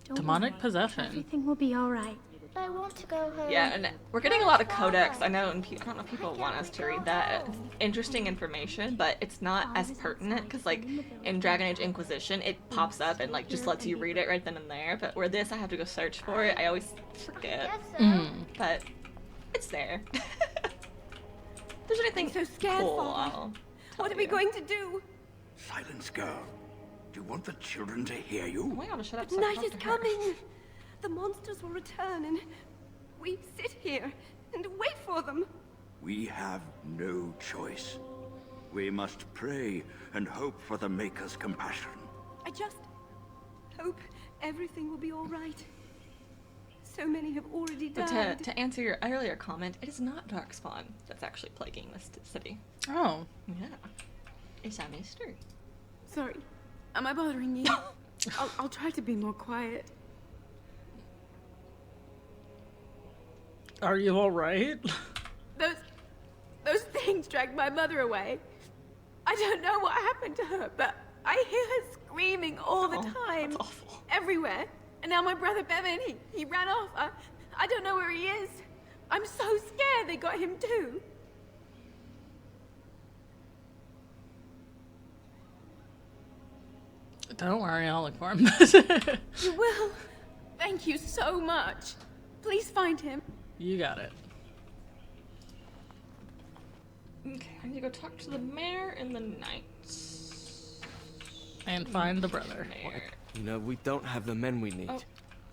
Don't Demonic worry. possession. Everything will be all right. I want to go home. Yeah, and we're getting a lot of codex. I know, and I don't know if people want us to read that. It's interesting information, but it's not as pertinent because, like, in Dragon Age Inquisition, it pops up and like just lets you read it right then and there. But where this, I have to go search for it. I always forget. Mm. But It's there. If there's anything I'm so scared, cool, Father. I'll What tell are we you. going to do? Silence, girl. Do you want the children to hear you? Oh my god, shut up. But so I can night is talk to her. coming. The monsters will return and we sit here and wait for them. We have no choice. We must pray and hope for the Maker's compassion. I just hope everything will be all right. So many have already But died. to answer your earlier comment, it is not Darkspawn that's actually plaguing this city. Oh. Yeah. It's a mystery. Sorry. Am I bothering you? I'll try to be more quiet. Are you alright? Those things dragged my mother away. I don't know what happened to her, but I hear her screaming all the time. That's awful. Everywhere. And now my brother Bevan, he ran off. I don't know where he is. I'm so scared they got him too. Don't worry, I'll look for him. You will. Thank you so much. Please find him. You got it. Okay, I need to go talk to the mayor in the night. And find the brother. Mayor. You know, we don't have the men we need. Oh.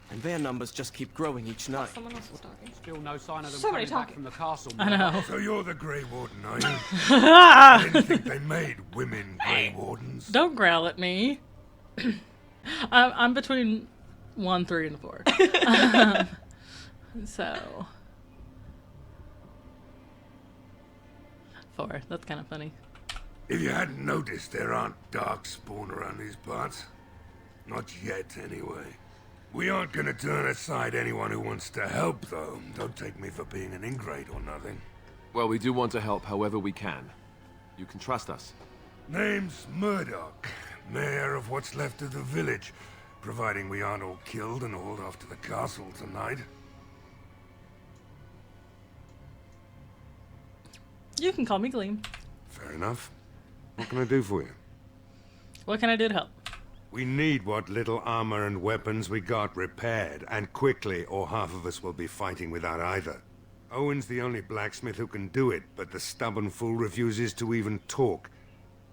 And their numbers just keep growing each night. Someone else was talking. Still no sign of them Somebody coming back talking. from the castle. I know. So you're the Grey Warden, are you? I didn't think they made women Grey Wardens. Don't growl at me. I'm between 1, 3, and 4. So 4. That's kind of funny. If you hadn't noticed, there aren't darkspawn around these parts. Not yet, anyway. We aren't gonna turn aside anyone who wants to help, though. Don't take me for being an ingrate or nothing. Well, we do want to help however we can. You can trust us. Name's Murdoch, mayor of what's left of the village, providing we aren't all killed and hauled off to the castle tonight. You can call me Gleam. Fair enough. What can I do for you? What can I do to help? We need what little armor and weapons we got repaired, and quickly, or half of us will be fighting without either. Owen's the only blacksmith who can do it, but the stubborn fool refuses to even talk.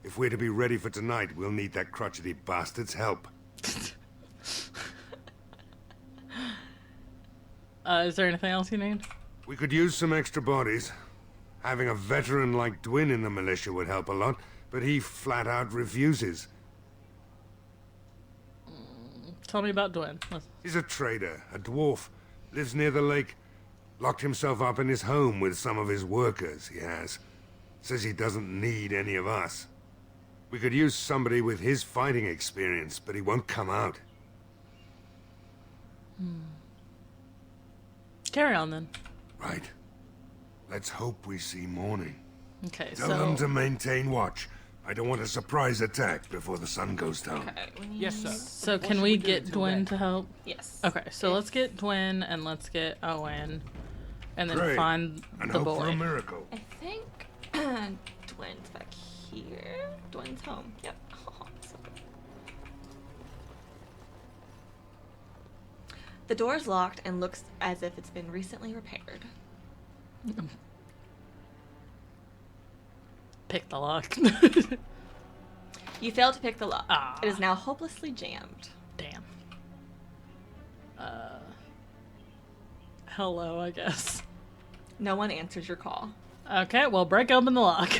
If we're to be ready for tonight, we'll need that crotchety bastard's help. Is there anything else you need? We could use some extra bodies. Having a veteran like Dwin in the militia would help a lot, but he flat out refuses. Tell me about Dwayne. He's a trader, a dwarf, lives near the lake. Locked himself up in his home with some of his workers, he has. Says he doesn't need any of us. We could use somebody with his fighting experience, but he won't come out. Carry on then. Right. Let's hope we see morning. Okay, Tell so them to maintain watch. I don't want a surprise attack before the sun goes down. Okay, Yes, sir. So can we get Dwayne to help? Yes. Okay, so let's get Dwayne and let's get Owen, and then Pray find and the hope for a boy. miracle. I think Dwayne's back here. Dwayne's home. Yep. Oh, so good. The door is locked and looks as if it's been recently repaired. Pick the lock. You failed to pick the lock. Ah. It is now hopelessly jammed. Damn. Hello, I guess. No one answers your call. Okay, well, break open the lock.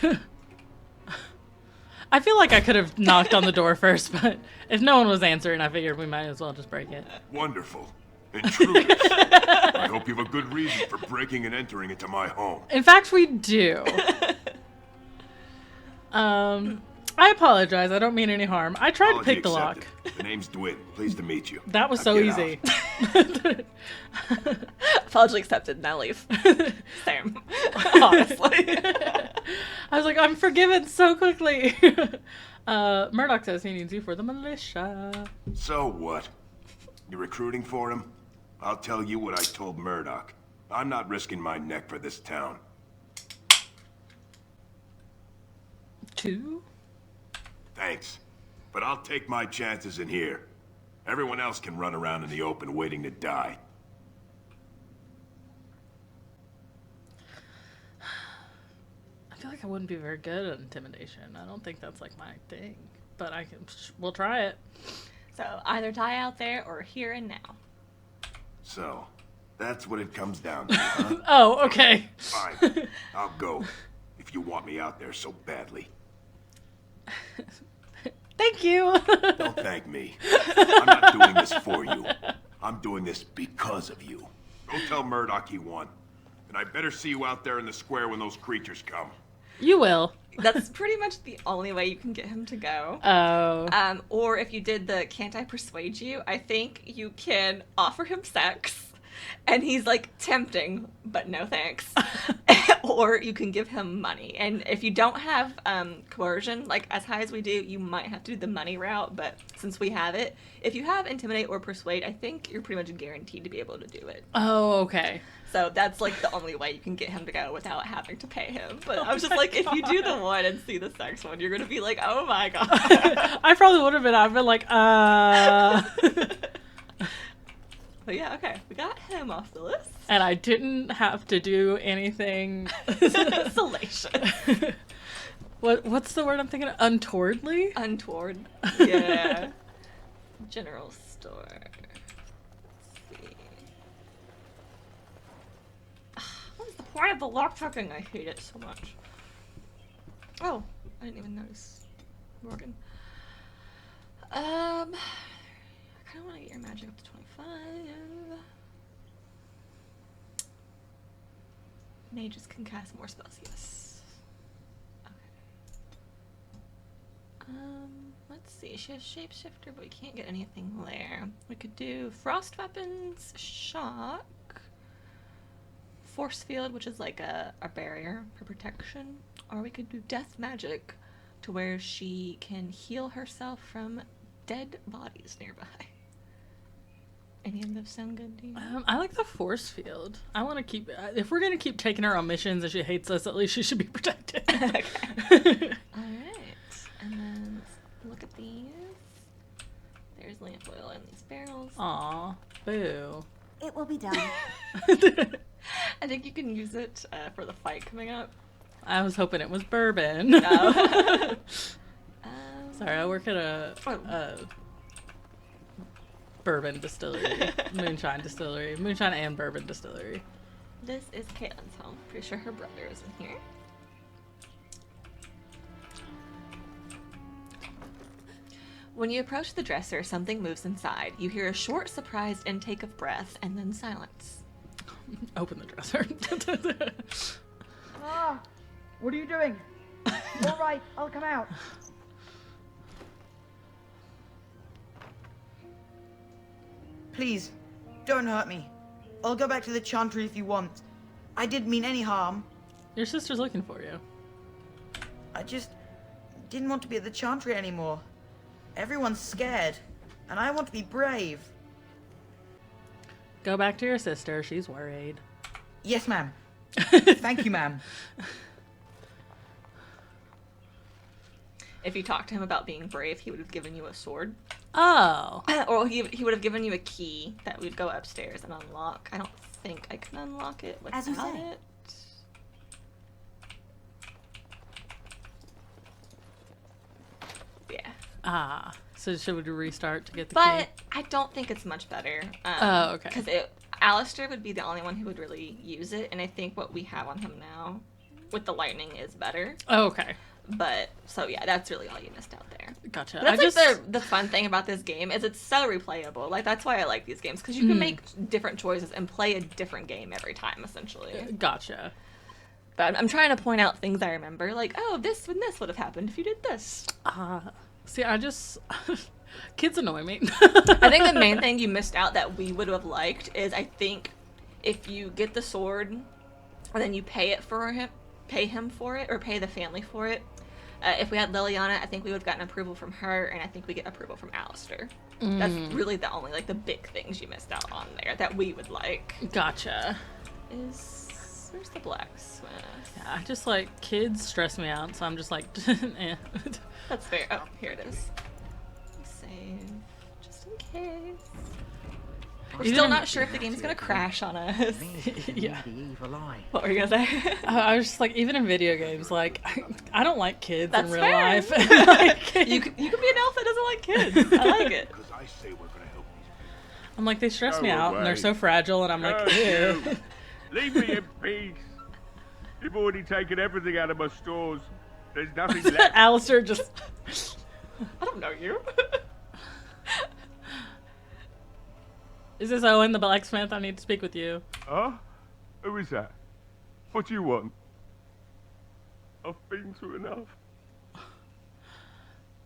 I feel like I could have knocked on the door first, but if no one was answering, I figured we might as well just break it. Wonderful. Intruders. I hope you have a good reason for breaking and entering into my home. In fact, we do. I apologize. I don't mean any harm. I tried to pick the lock. The name's Dwin. Pleased to meet you. That was Now so get easy. Apology accepted. Now leave. Same. Honestly. I was like, I'm forgiven so quickly. Murdoch says he needs you for the militia. So what? You recruiting for him? I'll tell you what I told Murdoch. I'm not risking my neck for this town. 2? Thanks. But I'll take my chances in here. Everyone else can run around in the open waiting to die. like I wouldn't be very good at intimidation. I don't think that's like my thing, but we'll try it. So either die out there or here and now. So, that's what it comes down to, huh? Oh, okay. Fine. I'll go. If you want me out there so badly. Thank you. Don't thank me. I'm not doing this for you. I'm doing this because of you. Go tell Murdoch you won. And I better see you out there in the square when those creatures come. You will. That's pretty much the only way you can get him to go. Oh. Or if you did the can't I persuade you, I think you can offer him sex. And he's like tempting, but no thanks. Or you can give him money. And if you don't have coercion, like as high as we do, you might have to do the money route. But since we have it, if you have intimidate or persuade, I think you're pretty much guaranteed to be able to do it. Oh, okay. So that's like the only way you can get him to go without having to pay him. But I was just like, if you do the one and see the sex one, you're going to be like, oh my god. I probably would have been. I've been like, But yeah, okay. We got him off the list. And I didn't have to do anything. Salacious. What's the word I'm thinking of? Untowardly? Untoward. Yeah. General store. Let's see. What is the point of the lockpicking? I hate it so much. Oh, I didn't even notice. Morgan. I kind of want to get your magic up to 25. Mages can cast more spells, yes. Okay. Let's see. She has shapeshifter, but we can't get anything there. We could do frost weapons, shock, force field, which is like a barrier for protection, or we could do death magic, to where she can heal herself from dead bodies nearby. Any of those sound good to you? I like the force field. I want to keep. If we're gonna keep taking her on missions and she hates us, at least she should be protected. Okay. All right. And then let's look at these. There's lamp oil in these barrels. Aw, boo. It will be done. I think you can use it for the fight coming up. I was hoping it was bourbon. No. Sorry, I work at a bourbon distillery, moonshine distillery, moonshine and bourbon distillery. This is Caitlin's home. Pretty sure her brother is in here. When you approach the dresser, something moves inside. You hear a short, surprised intake of breath, and then silence. Open the dresser. Ah, what are you doing? All right, I'll come out. Please, don't hurt me. I'll go back to the Chantry if you want. I didn't mean any harm. Your sister's looking for you. I just didn't want to be at the Chantry anymore. Everyone's scared, and I want to be brave. Go back to your sister. She's worried. Yes, ma'am. Thank you, ma'am. If you talked to him about being brave, he would have given you a sword. Oh. Or he would have given you a key that would go upstairs and unlock. I don't think I can unlock it without As you say. it. Yeah. Ah. So should we restart to get the But key? I don't think it's much better. Oh, okay. Because Alistair would be the only one who would really use it, and I think what we have on him now with the lightning is better. Oh, okay. But, so yeah, that's really all you missed out there. Gotcha. But that's like the fun thing about this game is it's so replayable. Like, that's why I like these games, because you can make different choices and play a different game every time, essentially. Gotcha. But I'm trying to point out things I remember, like, oh, this would have happened if you did this. See, I just... Kids annoy me. I think the main thing you missed out that we would have liked is, I think, if you get the sword and then you pay him for it, or pay the family for it. If we had Liliana, I think we would have gotten approval from her, and I think we get approval from Alistair. That's really the only, like, the big things you missed out on there that we would like. Gotcha. Where's the blacksmith? Yeah, I just, like, kids stress me out, so I'm just like, eh. That's fair. Oh, here it is. Save, just in case. We're still not sure if the game's gonna crash on us. Yeah. The evil eye. What were you gonna say? I was just like, even in video games, like, I don't like kids That's in real fair. life. Like, you could be an elf that doesn't like kids. I like it. Because I say we're gonna help these I'm like, they stress Go me out, and they're away. so fragile, and I'm like, Curse ew. you. Leave me in peace. You've already taken everything out of my stores. There's nothing left. Alistair just... I don't know you. Is this Owen, the blacksmith? I need to speak with you. Huh? Who is that? What do you want? I've been through enough.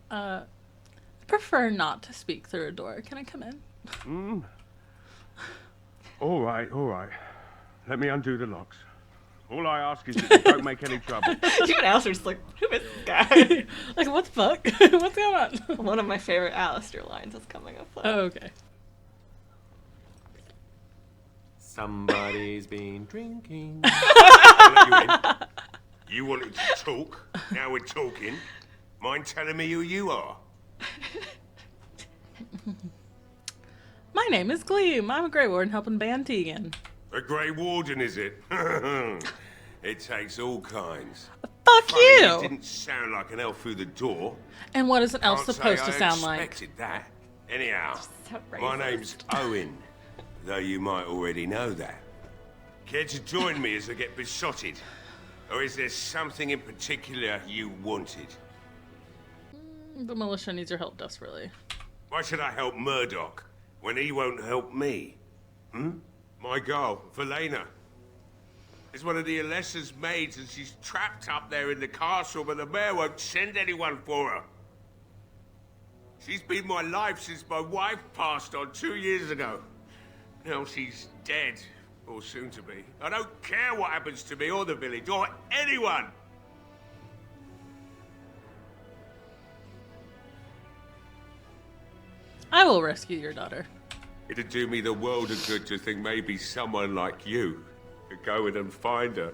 I prefer not to speak through a door. Can I come in? All right. Let me undo the locks. All I ask is that you don't make any trouble. You and Alistair just like, who is this guy? Like, what the fuck? What's going on? One of my favorite Alistair lines is coming up. Oh, okay. Somebody's been drinking. I'll let you in. You wanted to talk. Now we're talking. Mind telling me who you are? My name is Gleam. I'm a Grey Warden helping Ban Tegan. A Grey Warden, is it? It takes all kinds. Fuck Funny, you! It didn't sound like an elf through the door. And what is an elf Can't supposed say to I sound like? expected that. Anyhow, So my racist. name's Owen, though you might already know that. Care to join me as I get besotted? Or is there something in particular you wanted? The militia needs your help desperately. Why should I help Murdoch when he won't help me? My girl, Valena, is one of the Alessa's maids, and she's trapped up there in the castle, but the mayor won't send anyone for her. She's been my life since my wife passed on 2 years ago. Now she's dead, or soon to be. I don't care what happens to me or the village, or anyone. I will rescue your daughter. It'd do me the world of good to think maybe someone like you could go in and find her.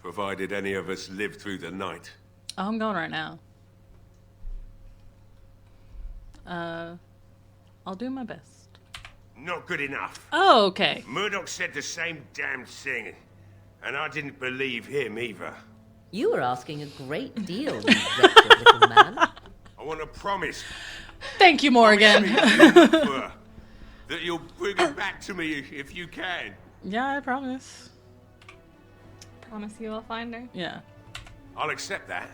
Provided any of us live through the night. Oh, I'm going right now. I'll do my best. Not good enough. Oh, okay. Murdoch said the same damn thing, and I didn't believe him either. You were asking a great deal, you wretched little man. I want to promise Thank you, Morgan. that you'll bring it back to me if you can. Yeah, I promise. Promise you I'll find her. Yeah. I'll accept that.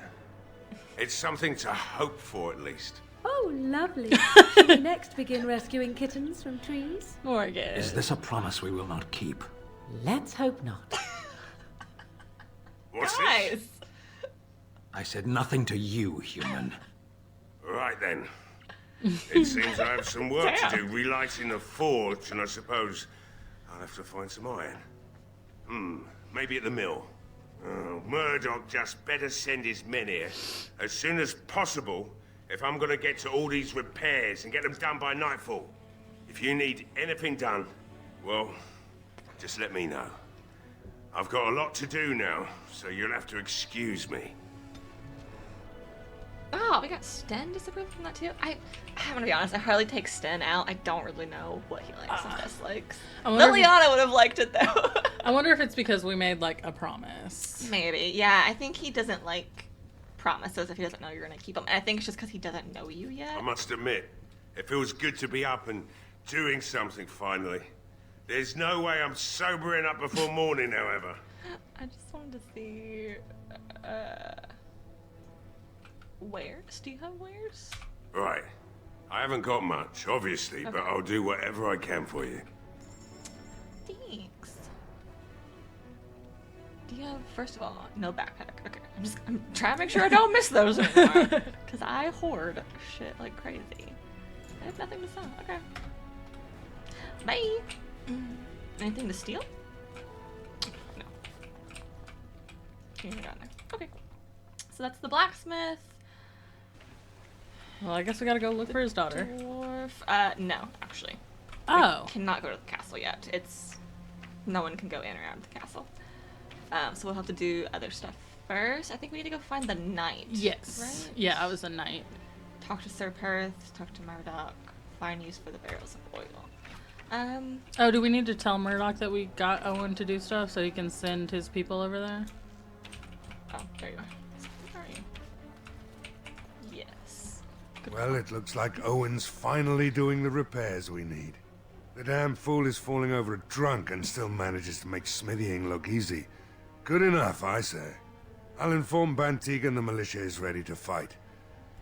It's something to hope for, at least. Oh, lovely. Shall we next begin rescuing kittens from trees? Morgan. Is this a promise we will not keep? Let's hope not. What's Guys! this? I said nothing to you, human. Right then. It seems I have some work Damn. to do relighting the forge, and I suppose I'll have to find some iron. Maybe at the mill. Oh, Murdoch just better send his men here as soon as possible if I'm gonna get to all these repairs and get them done by nightfall. If you need anything done, well, just let me know. I've got a lot to do now, so you'll have to excuse me. Oh, we got Sten disapproved from that too. I'm gonna be honest, I hardly take Sten out. I don't really know what he likes and dislikes. I wonder if- Liliana would have liked it though. I wonder if it's because we made, like, a promise. Maybe, yeah. I think he doesn't like promises if he doesn't know you're gonna keep them. And I think it's just because he doesn't know you yet. I must admit, it feels good to be up and doing something finally. There's no way I'm sobering up before morning, however. I just wanted to see, wares? Do you have wares? Right. I haven't got much, obviously, but I'll do whatever I can for you. Thanks. Do you have, first of all, no backpack? Okay, I'm trying to make sure I don't miss those anymore. Because I hoard shit like crazy. I have nothing to sell. Okay. Bye. Anything to steal? No. You're down there. Okay. So that's the blacksmith. Well, I guess we gotta go look for his daughter. Dwarf. No, actually. Oh. We cannot go to the castle yet. It's no one can go in or out of the castle. So we'll have to do other stuff first. I think we need to go find the knight. Yes. Right? Yeah, I was a knight. Talk to Sir Perth. Talk to Murdoch. find use for the barrels of oil. Oh, do we need to tell Murdoch that we got Owen to do stuff so he can send his people over there? Oh, there you are. Where are you? Yes. Well, it looks like Owen's finally doing the repairs we need. The damn fool is falling over a drunk and still manages to make smithying look easy. Good enough, I say. I'll inform Bantigan the militia is ready to fight.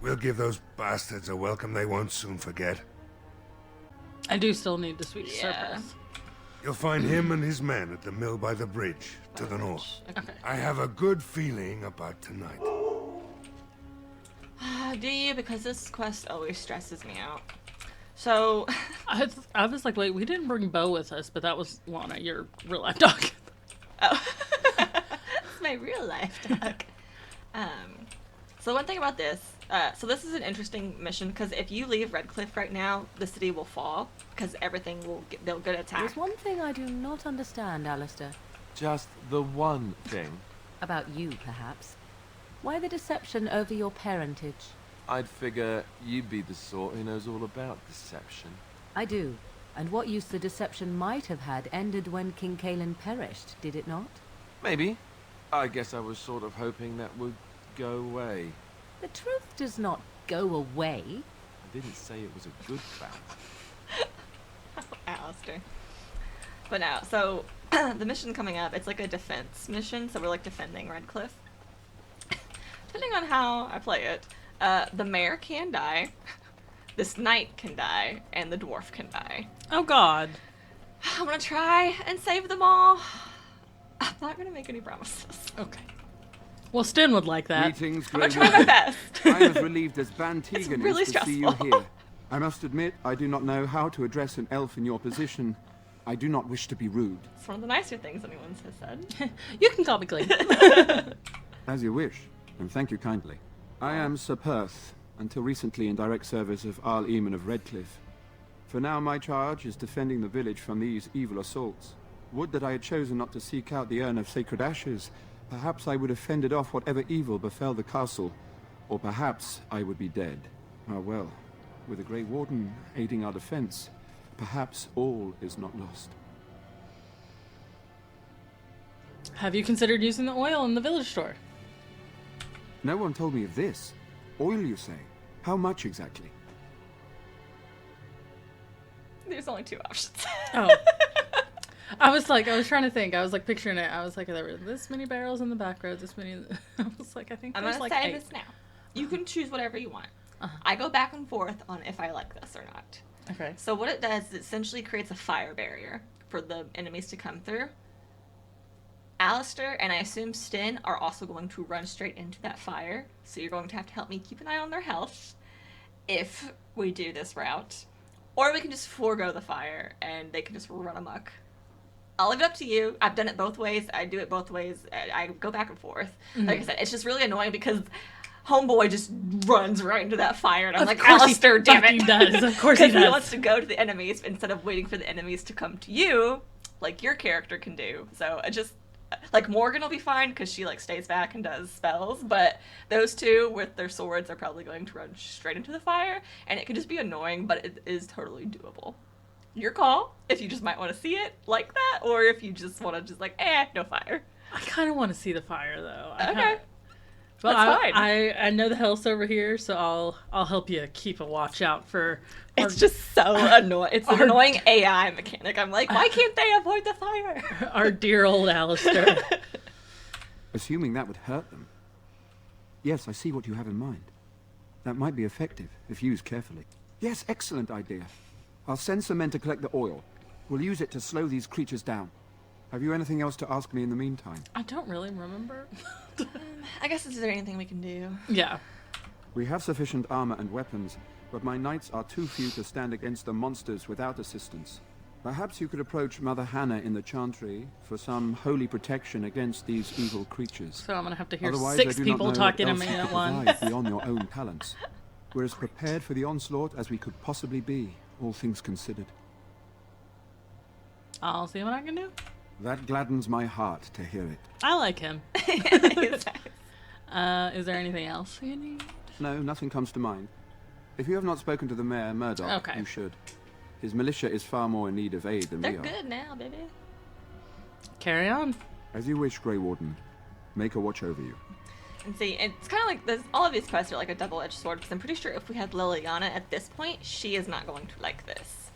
We'll give those bastards a welcome they won't soon forget. I do still need the sweet surplus. You'll find him and his men at the mill by the bridge, to the north. Okay. I have a good feeling about tonight. Do you? Because this quest always stresses me out. So... I was like, wait, we didn't bring Bo with us, but that was Lana, your real life dog. Oh. It's my real life dog. So one thing about this, so this is an interesting mission, because if you leave Redcliffe right now, the city will fall, because everything they'll get attacked. There's one thing I do not understand, Alistair. Just the one thing. About you, perhaps. Why the deception over your parentage? I'd figure you'd be the sort who knows all about deception. I do. And what use the deception might have had ended when King Cailan perished, did it not? Maybe. I guess I was sort of hoping that would go away. The truth does not go away. I didn't say it was a good fact. Alistair. But now, so the mission coming up, it's like a defense mission, so we're like defending Redcliffe. Depending on how I play it, the mayor can die, this knight can die, and the dwarf can die. Oh god. I'm gonna try and save them all. I'm not gonna make any promises. Okay. Well, Sten would like that. Greetings, I'm gonna try my best. I am as relieved as Bantigan really is to see you stressful. here. I must admit, I do not know how to address an elf in your position. I do not wish to be rude. It's one of the nicer things anyone has said. You can call me Glee. As you wish, and thank you kindly. I am Sir Perth, until recently in direct service of Arl Eamon of Redcliffe. For now my charge is defending the village from these evil assaults. Would that I had chosen not to seek out the urn of sacred ashes. Perhaps I would have fended off whatever evil befell the castle, or perhaps I would be dead. Ah well, with the Grey Warden aiding our defense, perhaps all is not lost. Have you considered using the oil in the village store? No one told me of this. Oil, you say? How much exactly? There's only 2 options. Oh. I was trying to think. I was like picturing it. I was like, there were this many barrels in the back road, this many. I was like, I think I'm there's gonna like say 8. this now. You can choose whatever you want. I go back and forth on if I like this or not. Okay. So what it does is it essentially creates a fire barrier for the enemies to come through. Alistair and I assume Sten are also going to run straight into that fire, so you're going to have to help me keep an eye on their health if we do this route. Or we can just forego the fire and they can just run amok. I'll leave it up to you. I've done it both ways. I do it both ways. I go back and forth. Like I said, it's just really annoying because Homeboy just runs right into that fire, and I'm like, Alistair, damn it. He does. Of course he does. Because he wants to go to the enemies instead of waiting for the enemies to come to you, like your character can do. So I just, like, Morgan will be fine because she, like, stays back and does spells, but those two with their swords are probably going to run straight into the fire, and it can just be annoying, but it is totally doable. Your call, if you just might want to see it like that, or if you just want to just like, no fire. I kind of want to see the fire, though. Okay. But That's fine. I know the hell's over here, so I'll help you keep a watch out for... It's just so annoying. It's an annoying AI mechanic. I'm like, why can't they avoid the fire? Our dear old Alistair. Assuming that would hurt them. Yes, I see what you have in mind. That might be effective, if used carefully. Yes, excellent idea. I'll send some men to collect the oil. We'll use it to slow these creatures down. Have you anything else to ask me in the meantime? I don't really remember. I guess, is there anything we can do? Yeah. We have sufficient armor and weapons, but my knights are too few to stand against the monsters without assistance. Perhaps you could approach Mother Hannah in the Chantry for some holy protection against these evil creatures. So I'm going to have to hear Otherwise, 6 I do not people know talking to what me else you at could once. provide beyond your own talents. We're as prepared for the onslaught as we could possibly be, all things considered. I'll see what I can do. That gladdens my heart to hear it. I like him. Is there anything else you need? No, nothing comes to mind. If you have not spoken to the mayor, Murdoch, Okay. you should. His militia is far more in need of aid than They're we are. good now, baby. Carry on. As you wish, Grey Warden. Make a watch over you. And see, it's kind of like this. All of these quests are like a double-edged sword, because I'm pretty sure if we had Liliana at this point, she is not going to like this,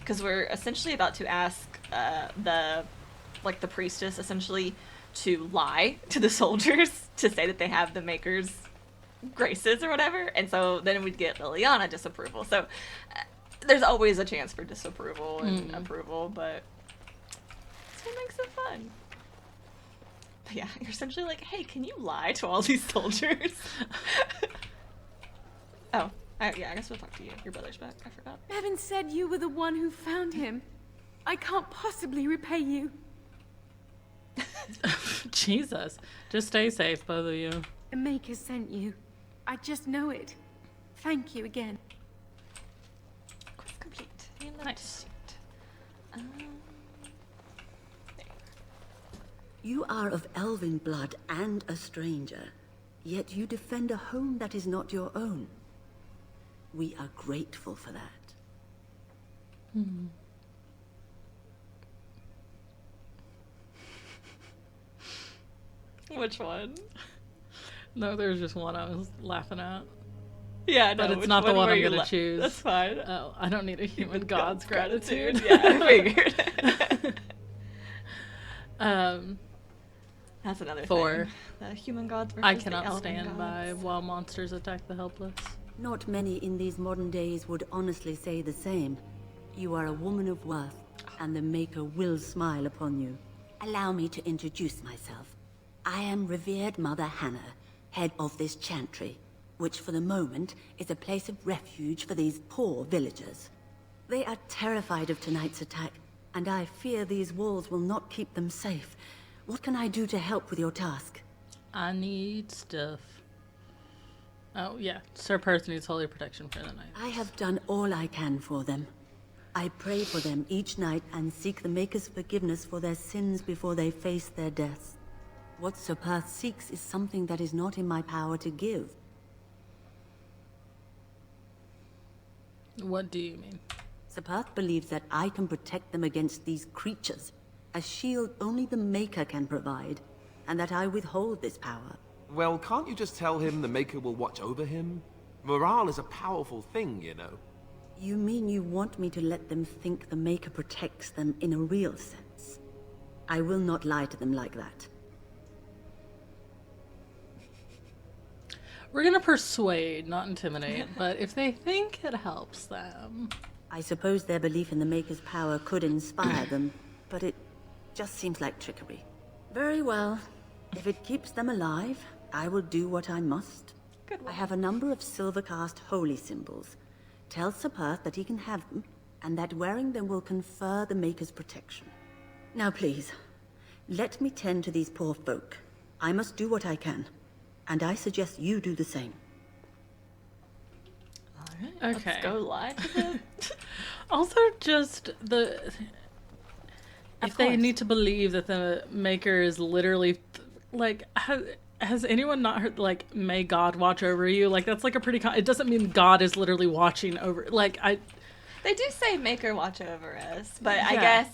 because we're essentially about to ask the priestess essentially to lie to the soldiers to say that they have the Maker's graces or whatever, and so then we'd get Liliana disapproval. So there's always a chance for disapproval and approval, but that's what makes it fun. But yeah, you're essentially like, hey, can you lie to all these soldiers? Oh, I guess we'll talk to you. Your brother's back. I forgot. Bevan said you were the one who found him. I can't possibly repay you. Jesus. Just stay safe, both of you. The Maker sent you. I just know it. Thank you again. Quest complete. Nice. You are of elven blood and a stranger, yet you defend a home that is not your own. We are grateful for that. Which one? No, there's just one I was laughing at. Yeah, no, but it's which not the one one were I'm you gonna choose. That's fine. Oh, I don't need a human god's gratitude. Yeah, I figured. That's another 4. thing. The human gods versus I the cannot elven stand gods. by while monsters attack the helpless. Not many in these modern days would honestly say the same. You are a woman of worth, and the Maker will smile upon you. Allow me to introduce myself. I am revered Mother Hannah, head of this chantry, which for the moment is a place of refuge for these poor villagers. They are terrified of tonight's attack, and I fear these walls will not keep them safe. What can I do to help with your task? I need stuff. Oh, yeah. Sir Perth needs holy protection for the night. I have done all I can for them. I pray for them each night and seek the Maker's forgiveness for their sins before they face their deaths. What Sir Perth seeks is something that is not in my power to give. What do you mean? Sir Perth believes that I can protect them against these creatures, a shield only the Maker can provide, and that I withhold this power. Well, can't you just tell him the Maker will watch over him? Morale is a powerful thing, you know. You mean you want me to let them think the Maker protects them in a real sense? I will not lie to them like that. We're gonna persuade, not intimidate, but if they think it helps them. I suppose their belief in the Maker's power could inspire them, but it just seems like trickery. Very well. If it keeps them alive, I will do what I must. Good one. I have a number of silver-cast holy symbols. Tell Sir Perth that he can have them, and that wearing them will confer the Maker's protection. Now please, let me tend to these poor folk. I must do what I can, and I suggest you do the same. Alright, Okay. let's go lie to them. Also, just the... If they course. need to believe that the Maker is literally... Like, has anyone not heard, like, may God watch over you? Like, that's like a pretty... It doesn't mean God is literally watching over... Like, They do say Maker watch over us, but I Yeah. guess...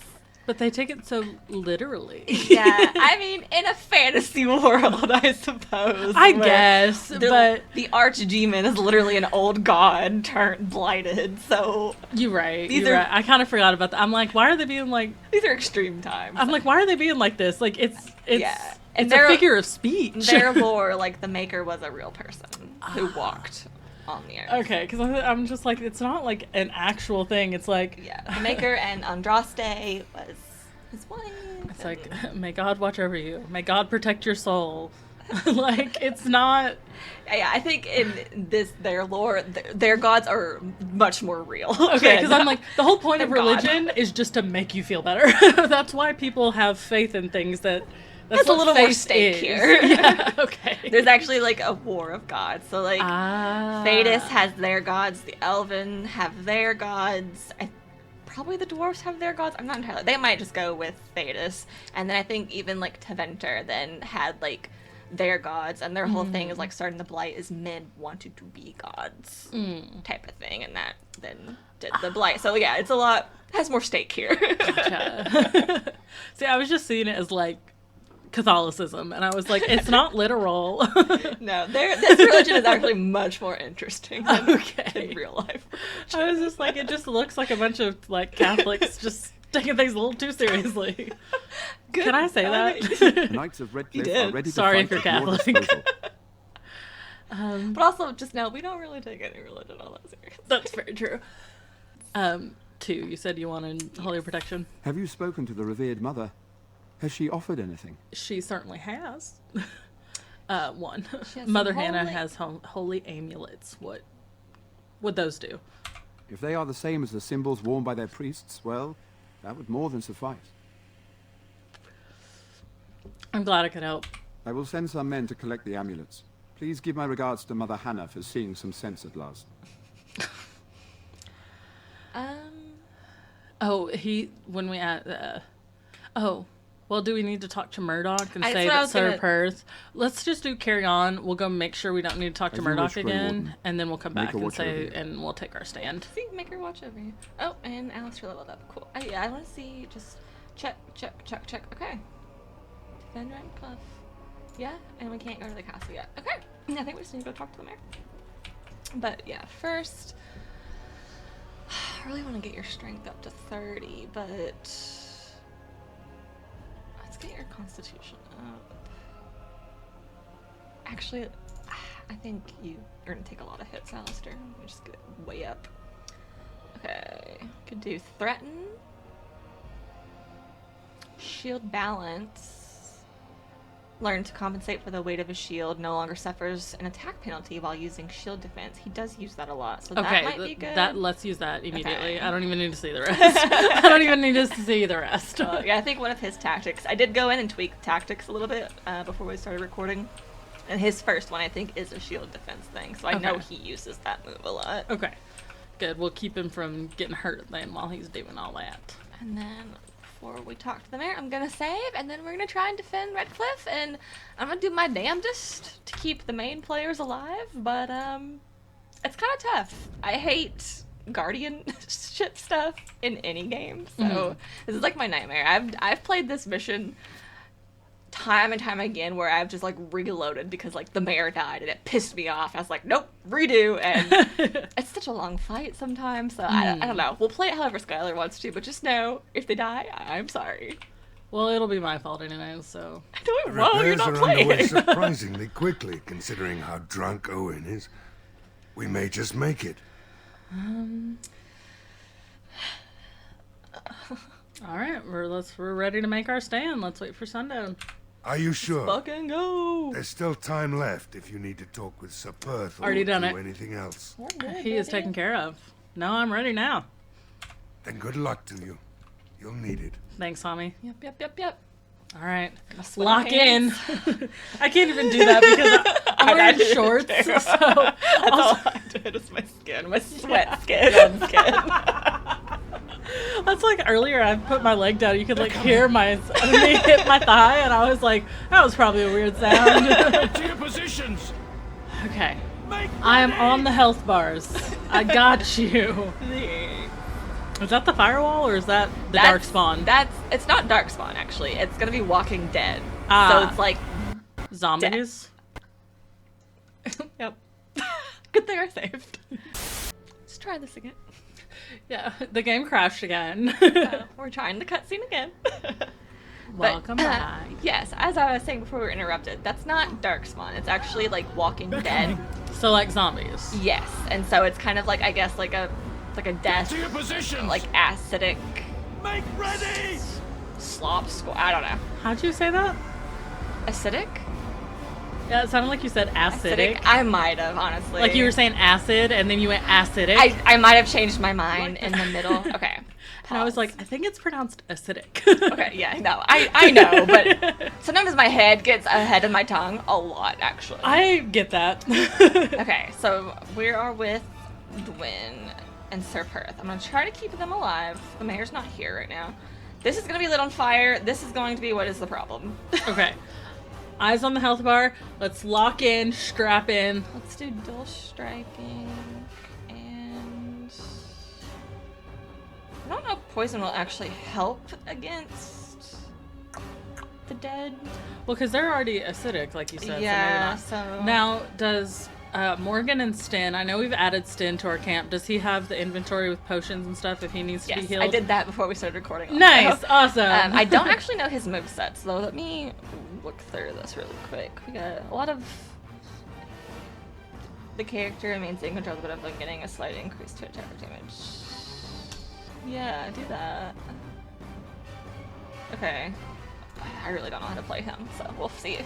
But they take it so literally. Yeah, I mean, in a fantasy world, I suppose. I where guess, but... The archdemon is literally an old god turned blighted, so... You're right. These You're are- right. I kind of forgot about that. I'm like, why are they being like... These are extreme times. I'm like, why are they being like this? Like, it's Yeah. And it's a figure of speech. Their lore, like, the Maker was a real person who walked on the earth. Okay, because I'm just like, it's not like an actual thing. It's like... Yeah, the Maker and Andraste was his wife. It's like, may God watch over you. May God protect your soul. Like, it's not... Yeah, I think in this, their lore, their gods are much more real. Okay, because I'm like, the whole point of than God. religion is just to make you feel better. That's why people have faith in things that... That's There's a what little more faith stake is. here. Yeah, okay. There's actually like a war of gods. So like, Thetis has their gods, the Elven have their gods. Probably the dwarves have their gods. I'm not entirely. They might just go with Thetis, and then I think even like Teventer then had like their gods, and their whole thing is like starting the blight is men wanted to be gods type of thing, and that then did the blight. So yeah, it's a lot, has more stake here. Gotcha. See, I was just seeing it as like Catholicism, and I was like, it's not literal. No, this religion is actually much more interesting than in real life. I was just like, it just looks like a bunch of like Catholics just taking things a little too seriously. Can I say that? Knights of Redcliffe are ready to Sorry if fight you're at your Catholic. disposal. But also, just know we don't really take any religion all that serious. That's very true. 2, you said you wanted holy protection. Have you spoken to the revered mother? Has she offered anything? She certainly has. 1. She has Mother some Hannah holy- has holy amulets. What would those do? If they are the same as the symbols worn by their priests, well, that would more than suffice. I'm glad I could help. I will send some men to collect the amulets. Please give my regards to Mother Hannah for seeing some sense at last. Oh, well, do we need to talk to Murdoch and say what I that was Sir gonna- Perth? Let's just do carry on. We'll go make sure we don't need to talk to As you Murdoch wish, Grey again, Warden. and then we'll come Make back a and watch over say, you. and we'll take our stand. See, make her watch over you. Oh, and Alistair leveled up. Cool. I want to see, just check. Okay. Defend Redcliffe. Yeah, and we can't go to the castle yet. Okay. I think we just need to go talk to the mayor. But yeah, first, I really want to get your strength up to 30, but let's get your constitution up. Actually, I think you're gonna take a lot of hits, Alistair. Let me just get it way up. Okay, could do threaten, shield balance. Learn to compensate for the weight of his shield. No longer suffers an attack penalty while using shield defense. He does use that a lot, so that might be good. Let's use that immediately. Okay. I don't even need to see the rest. I don't even need to see the rest. Yeah, I think one of his tactics. I did go in and tweak tactics a little bit before we started recording, and his first one I think is a shield defense thing. So I know he uses that move a lot. Okay, good. We'll keep him from getting hurt then while he's doing all that. And then before we talk to the mayor, I'm gonna save, and then we're gonna try and defend Redcliffe, and I'm gonna do my damnedest to keep the main players alive. But it's kind of tough. I hate guardianship stuff in any game, so this is like my nightmare. I've played this mission time and time again where I've just like reloaded because like the mayor died and it pissed me off. I was like, nope, redo, and it's such a long fight sometimes, so I don't know. We'll play it however Skylar wants to, but just know if they die, I'm sorry. Well, it'll be my fault anyways, so. Doing well, you're Repairs not are underway playing. surprisingly quickly, considering how drunk Owen is. We may just make it. All right, we're ready to make our stand. Let's wait for sundown. Are you sure? Fucking go. There's still time left if you need to talk with Sir Perth or Already done do it. anything else. He is taken care of. No, I'm ready now. Then good luck to you. You'll need it. Thanks, Tommy. Yep. All right, sweaty lock in. hands. I can't even do that because I'm wearing shorts. Too. So That's all I did is my skin, my sweat skin on skin. That's like earlier I put my leg down. You could like hear me hit my thigh, and I was like, that was probably a weird sound. To your positions! Okay. I am on the health bars. I got you. Is that the firewall or is that the dark spawn? It's not dark spawn actually. It's gonna be Walking Dead. Ah. So it's like zombies. Yep. Good thing I saved. Let's try this again. Yeah, the game crashed again. We're trying the cutscene again. Welcome back. Yes, as I was saying before we were interrupted, that's not Darkspawn. It's actually like Walking Dead. So like zombies. Yes, and so it's kind of like, I guess, like a death, to your positions! like acidic. Make ready! Slop squad. I don't know. How'd you say that? Acidic? Yeah, it sounded like you said acidic. I might have, honestly. Like you were saying acid and then you went acidic. I might have changed my mind in the middle. Okay. And I was like, I think it's pronounced acidic. Okay, yeah, no, I know, but sometimes my head gets ahead of my tongue a lot, actually. I get that. Okay, so we are with Dwyn and Sir Perth. I'm going to try to keep them alive. The mayor's not here right now. This is going to be lit on fire. This is going to be what is the problem. Okay. eyes on the health bar. Let's lock in, strap in. Let's do dual striking, and I don't know if poison will actually help against the dead. Well, because they're already acidic, like you said. Yeah, so maybe not. Now, does Morgan and Stin, I know we've added Stin to our camp. Does he have the inventory with potions and stuff if he needs to be healed? I did that before we started recording. Nice, awesome. I don't actually know his movesets, though. Let me look through this really quick. We got a lot of the character maintain control, but I've been getting a slight increase to attack damage. Yeah, do that. Okay. I really don't know how to play him, so we'll see.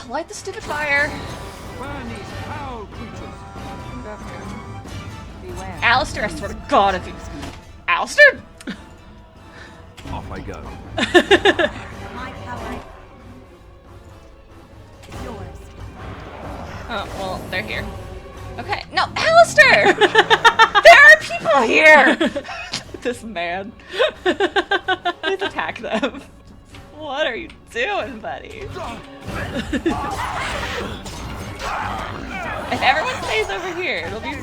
Light the stupid fire. Burn these foul creatures. Beware. Alistair, I swear to God, if you... Alistair? Off I go. My power is yours. Oh, well, they're here. Okay. No, Alistair! There are people here! This man. Please attack them. What are you doing, buddy? If everyone stays over here, it'll be fine.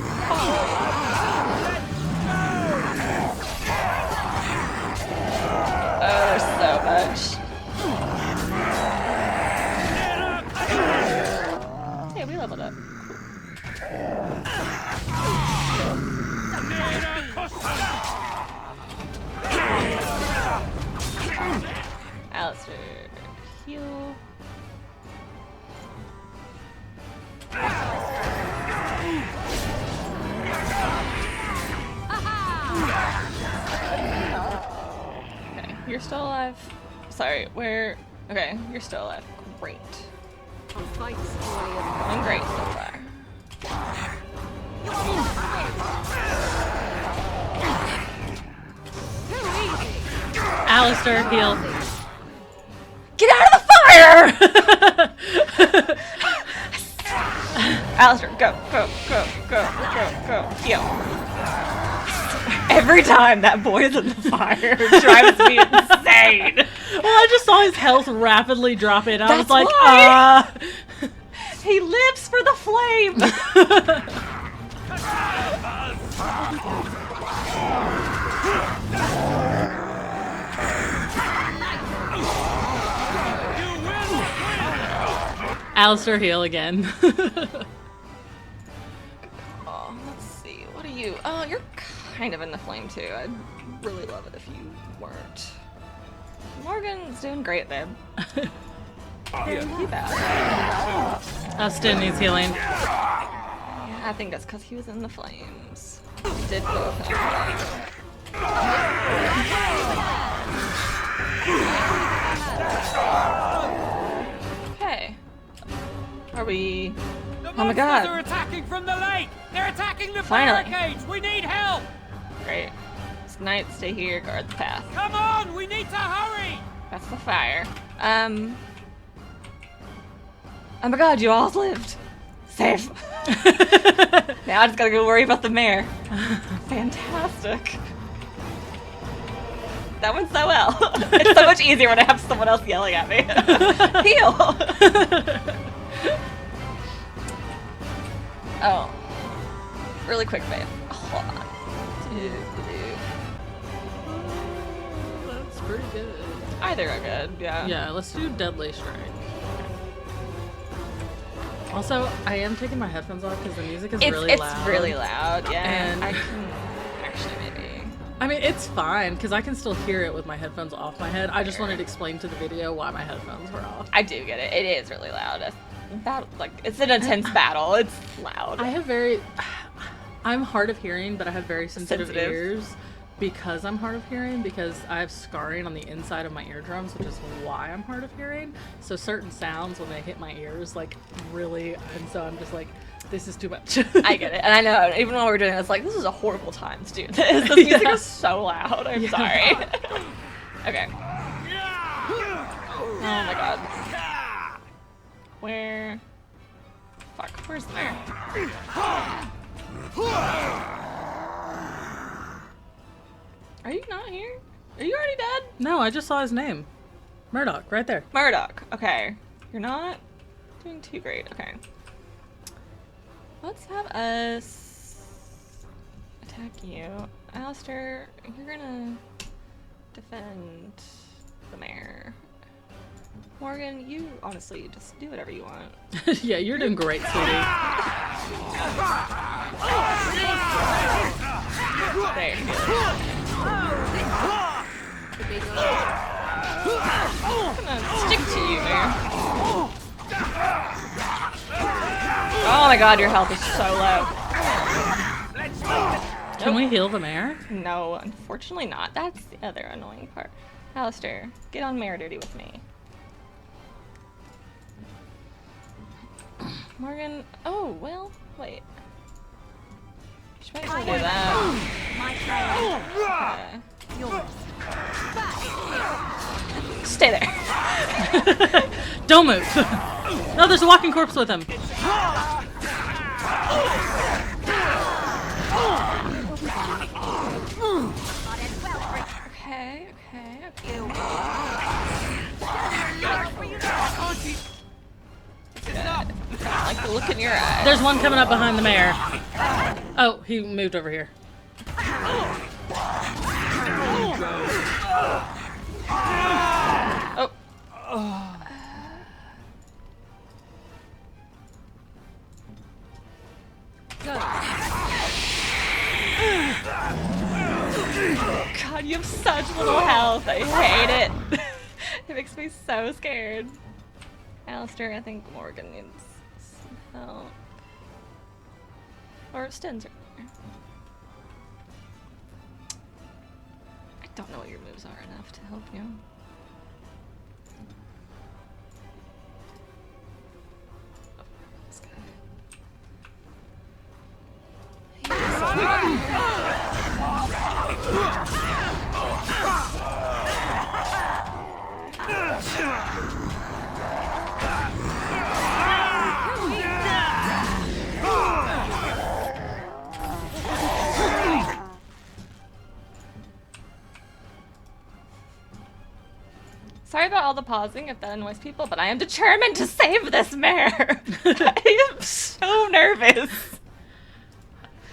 Oh, there's so much. Hey, we leveled up. Alistair, heal. Okay, you're still alive. Sorry, where? Okay, you're still alive. Great. Going great so far. Alistair, heal. Get out of the fire! Alistair, go. Heal. Every time that boy's in the fire drives me insane. Well, I just saw his health rapidly drop in. I was like, He lives for the flame! Alistair, heal again. Oh, let's see. What are you? Oh, you're kind of in the flame too. I'd really love it if you weren't. Morgan's doing great, babe. He bad. Stin needs healing. Yeah, I think that's because he was in the flames. He did go with him. Okay. Are we... Oh my god. They're attacking from the lake! They're attacking the Finally. barricades! We need help! Great. Knight, stay here, guard the path. Come on! We need to hurry! That's the fire. Oh my god, you all lived. Safe. Now I just gotta go worry about the mayor. Fantastic. That went so well. It's so much easier when I have someone else yelling at me. Heal! Oh. Really quick, babe. Hold on. That's pretty good. Either are good, yeah. Yeah, let's do Deadly Strike. Also, I am taking my headphones off because the music is really loud. It's really loud, yeah. And I can actually maybe... I mean, it's fine because I can still hear it with my headphones off my head. I just wanted to explain to the video why my headphones were off. I do get it. It is really loud. It's an intense battle. It's loud. I'm hard of hearing, but I have very sensitive ears because I'm hard of hearing, because I have scarring on the inside of my eardrums, which is why I'm hard of hearing. So certain sounds, when they hit my ears, like really, and so I'm just like, this is too much. I get it. And I know, even while we're doing it, it's like, this is a horrible time to do this. This music is so loud. I'm sorry. Okay. Oh my god. Where? Fuck, where's the mayor? Are you not here? Are you already dead? No, I just saw his name. Murdoch, right there. Murdoch. Okay. You're not doing too great. Okay. Let's have us attack you. Alistair, you're gonna defend the mayor. Morgan, you honestly just do whatever you want. Yeah, you're doing great, sweetie. There. I'm gonna stick to you, Mayor. Oh my god, your health is so low. Can we heal the mayor? No, unfortunately not. That's the other annoying part. Alistair, get on mayor duty with me. Morgan, oh, well, wait. Should probably do that. Okay. Stay there. Don't move. No, there's a walking corpse with him. Okay. I like the look in your eyes. There's one coming up behind the mayor. Oh, he moved over here. Oh. God, you have such little health. I hate it. It makes me so scared. Alistair, I think Morgan needs some help. Or Sten's right there. I don't know what your moves are enough to help you. Oh, this guy. Sorry about all the pausing if that annoys people, but I am determined to save this mare. I am so nervous.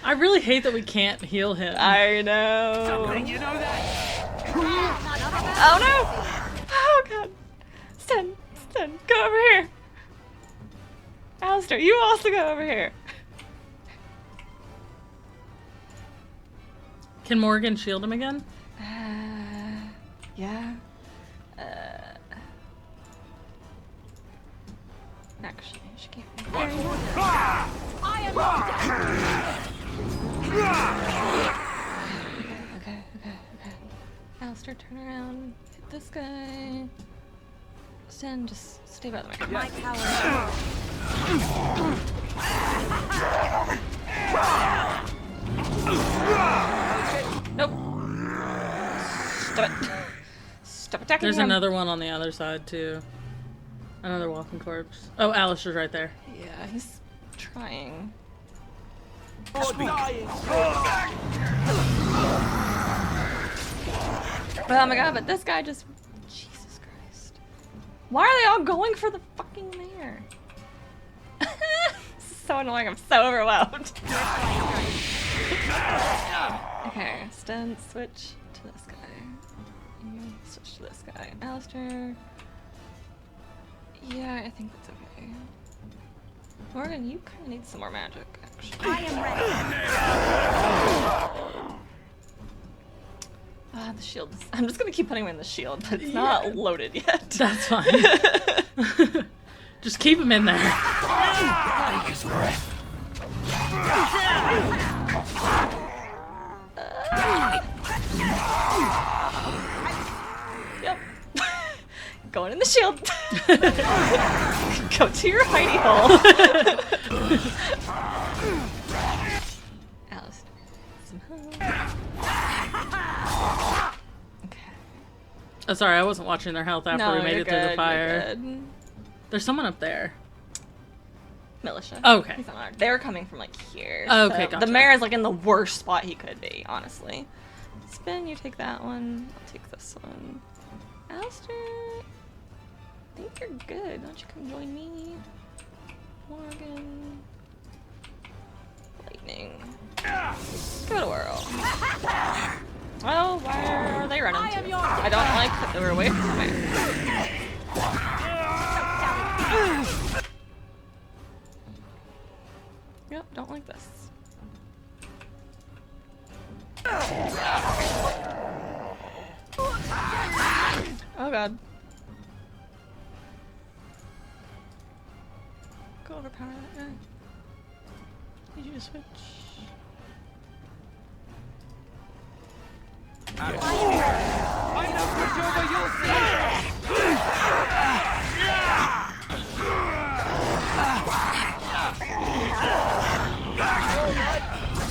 I really hate that we can't heal him. I know. Something, you know that? Oh no! Oh god. Sten, go over here. Alistair, you also go over here. Can Morgan shield him again? Yeah. Actually, she can't. Okay. Alistair, turn around. Hit this guy. Sten, just stay by the mic. My power. Nope. Stop it. Stop attacking There's him. another one on the other side, too. Another walking corpse. Oh, Alistair's right there. Yeah, he's trying. Oh my god, but this guy just... Jesus Christ. Why are they all going for the fucking mayor? This is so annoying, I'm so overwhelmed. Okay, Sten, switch to this guy. You switch to this guy. Alistair... Yeah, I think that's okay. Morgan, you kind of need some more magic, actually. I am ready. The shield. I'm just gonna keep putting him in the shield, but it's not loaded yet. That's fine. Just keep him in there. Yep. Going in the shield. Go to your hidey hole. Alistair. Some help. Okay. Oh, sorry, I wasn't watching their health after we made it through the fire. Good. There's someone up there. Militia. Okay. He's on our... They were coming from like here. Okay, so gotcha. The mayor is like in the worst spot he could be, honestly. Spin, you take that one. I'll take this one. Alistair, I think you're good. Why don't you come join me? Morgan. Lightning. Go to Whirl. Oh, why are they running to? I don't like that they were away from me. Yep, don't like this. Oh god. Go overpower that guy. Need you to switch. I know for sure you'll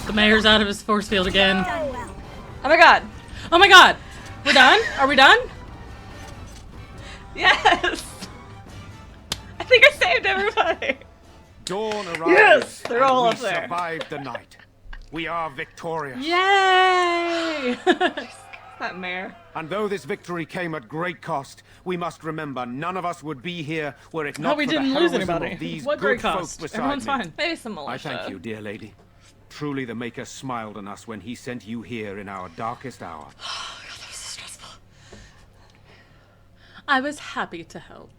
The mayor's out of his force field again. Oh my god. Oh my god. We're done? Are we done? Yes. I think I saved everybody. Dawn arrives. Yes, they're all and up we there. survived the night. We are victorious. Yay! That mayor. And though this victory came at great cost, we must remember none of us would be here were it not we for didn't the lose heroism anybody. of these What good great folk cost? beside Everyone's me. fine. Maybe some militia. I thank you, dear lady. Truly the Maker smiled on us when he sent you here in our darkest hour. Oh god, that was so stressful. I was happy to help.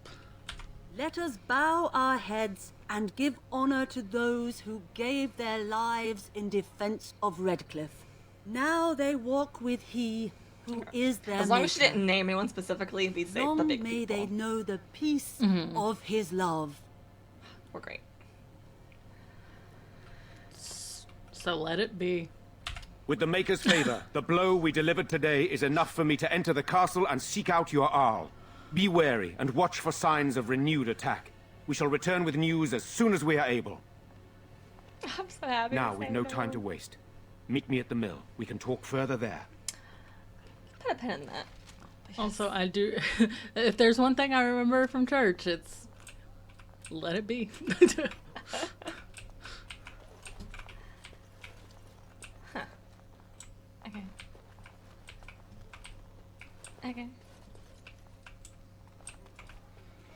Let us bow our heads and give honor to those who gave their lives in defense of Redcliffe. Now they walk with he who is their As long as she maker. didn't name anyone specifically, be safe. Long The big may people. they know the peace Mhm. of his love. We're great. So let it be. With the Maker's favor, the blow we delivered today is enough for me to enter the castle and seek out your Arl. Be wary and watch for signs of renewed attack. We shall return with news as soon as we are able. I'm so happy. Now, we've no time to waste. Meet me at the mill. We can talk further there. Put a pin in that. Also, I do. If there's one thing I remember from church, it's let it be. Huh. Okay. Okay.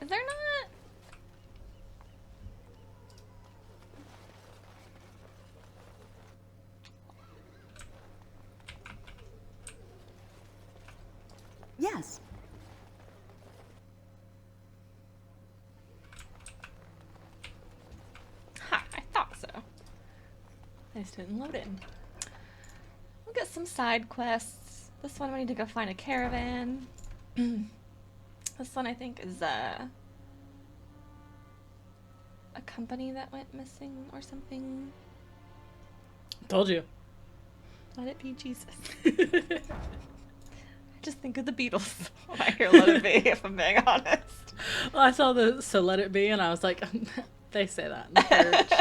Is there not? Yes. Ha, I thought so. I just didn't load in. We'll get some side quests. This one we need to go find a caravan. This one I think is a company that went missing or something. Told you. Let it be Jesus. I just think of the Beatles when I hear Let It Be, if I'm being honest. Well, I saw the so let it be, and I was like, they say that in the church.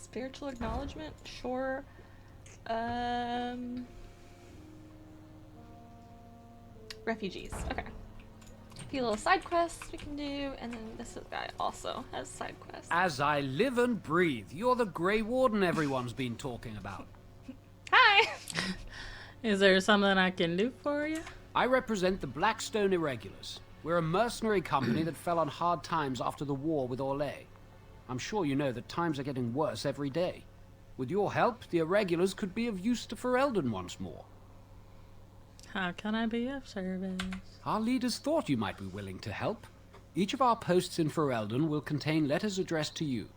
Spiritual acknowledgement, sure. Refugees, okay. A few little side quests we can do, and then this guy also has side quests. As I live and breathe, you're the Grey Warden everyone's been talking about. Hi! Is there something I can do for you? I represent the Blackstone Irregulars. We're a mercenary company that fell on hard times after the war with Orlais. I'm sure you know that times are getting worse every day. With your help, the Irregulars could be of use to Ferelden once more. How can I be of service? Our leaders thought you might be willing to help. Each of our posts in Ferelden will contain letters addressed to you.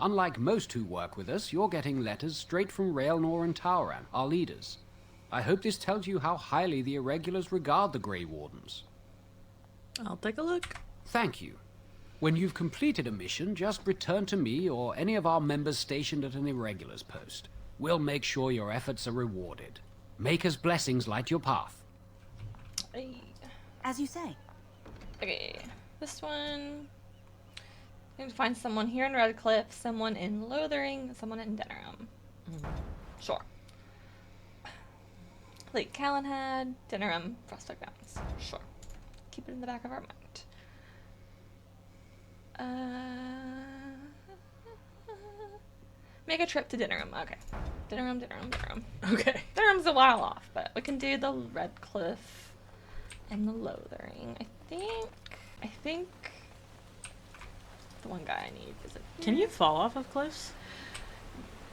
Unlike most who work with us, you're getting letters straight from Raelnor and Tauran, our leaders. I hope this tells you how highly the Irregulars regard the Grey Wardens. I'll take a look. Thank you. When you've completed a mission, just return to me or any of our members stationed at an Irregulars post. We'll make sure your efforts are rewarded. Maker's blessings light your path. As you say. Okay, this one. I need to find someone here in Redcliffe, someone in Lothering, someone in Denerim. Sure. Lake Calenhad, Denerim, Frostback Mountains. Sure. Keep it in the back of our mind. Make a trip to Denerim. Okay. Dinner room. Okay. Dinner room's a while off, but we can do the Redcliffe and the Lothering. I think the one guy I need is a... Can you fall off of cliffs?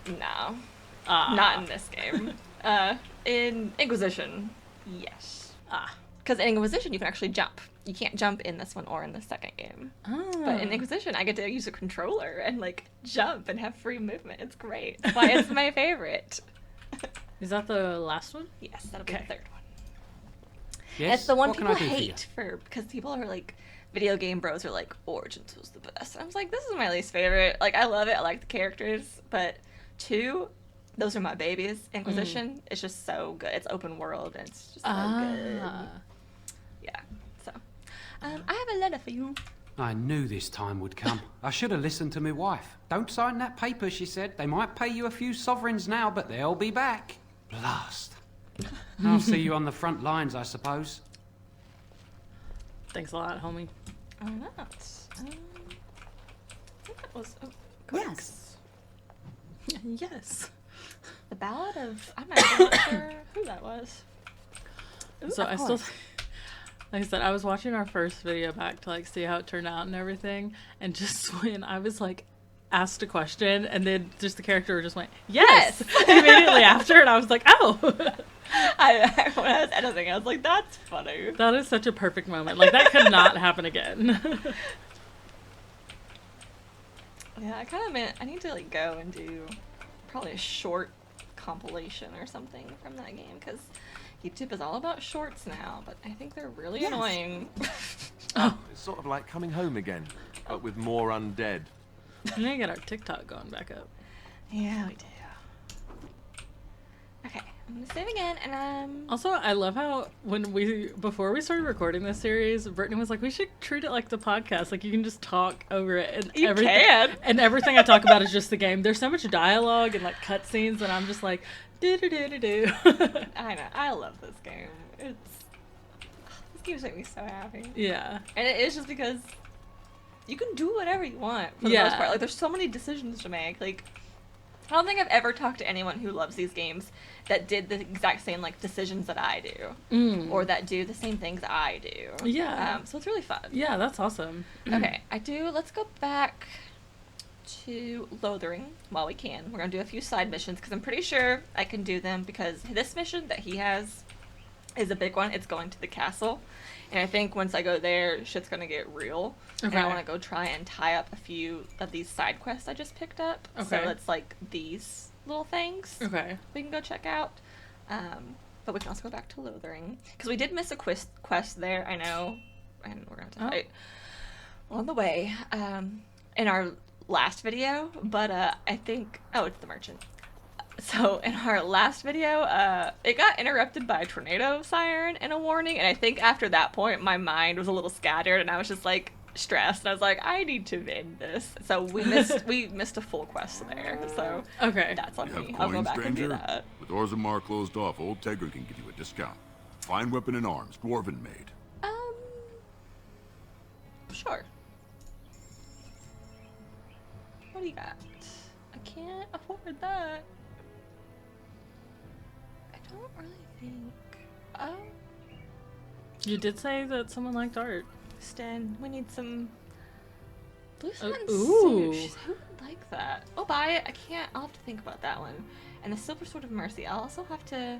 No. Not in this game. In Inquisition, yes. Because in Inquisition, you can actually jump. You can't jump in this one or in the second game. But in Inquisition, I get to use a controller and, like, jump and have free movement. It's great. That's why it's my favorite. Is that the last one? Yes, that'll be the third one. Yes? It's the one What can people I do for you? hate because people are like, video game bros are like, Origins was the best. And I was like, this is my least favorite. Like, I love it. I like the characters. But 2, those are my babies. Inquisition is just so good. It's open world and it's just so good. Yeah. So, I have a letter for you. I knew this time would come. I should have listened to my wife. Don't sign that paper, she said. They might pay you a few sovereigns now, but they'll be back. Blast. I'll see you on the front lines, I suppose. Thanks a lot, homie. Oh, that's... I think that was... Oh, yes. Yes. The Ballad of... I'm not even sure who that was. Ooh, So of I course. still... Like I said, I was watching our first video back to like see how it turned out and everything, and just when I was like asked a question and then just the character just went yes, immediately after, and I was like, oh. When I was editing, I was like, that's funny. That is such a perfect moment. Like that could not happen again. Yeah, I kind of meant I need to like go and do probably a short compilation or something from that game because YouTube is all about shorts now, but I think they're really annoying. It's sort of like coming home again, but with more undead. We need to get our TikTok going back up. Yeah, we do. Okay, I'm gonna save again, and Also, I love how before we started recording this series, Brittany was like, we should treat it like the podcast. Like you can just talk over it, and You everything, can. and everything I talk about is just the game. There's so much dialogue and like cutscenes, and I'm just like, do do do do do. I know, this game. This game's make me so happy. Yeah. And it is just because you can do whatever you want for the most part. Like there's so many decisions to make. Like I don't think I've ever talked to anyone who loves these games that did the exact same like decisions that I do, or that do the same things I do. Yeah. So it's really fun. Yeah, that's awesome. Okay, let's go back to Lothering while we can. We're gonna do a few side missions because I'm pretty sure I can do them because this mission that he has is a big one. It's going to the castle, and I think once I go there, shit's gonna get real. Okay. And I want to go try and tie up a few of these side quests I just picked up. Okay. So it's like these little things. Okay. We can go check out. But we can also go back to Lothering because we did miss a quest there. I know, and we're gonna have to fight on the way in our last video. But I think it's the merchant. So in our last video, it got interrupted by a tornado siren and a warning, and I think after that point, my mind was a little scattered, and I was just like stressed. And I was like, I need to end this. So we missed a full quest there. So that's on You have me. I'll go coins, back and do stranger? that. With Orzammar closed off, Old Tegra can give you a discount. Fine weapon and arms, dwarven made. Sure. What do you got? I can't afford that. I don't really think. You did say that someone liked art. Sten, we need some blue satin ooh. suit. Who would like that? I'll buy it. I can't. I'll have to think about that one. And the Silver Sword of Mercy. I'll also have to.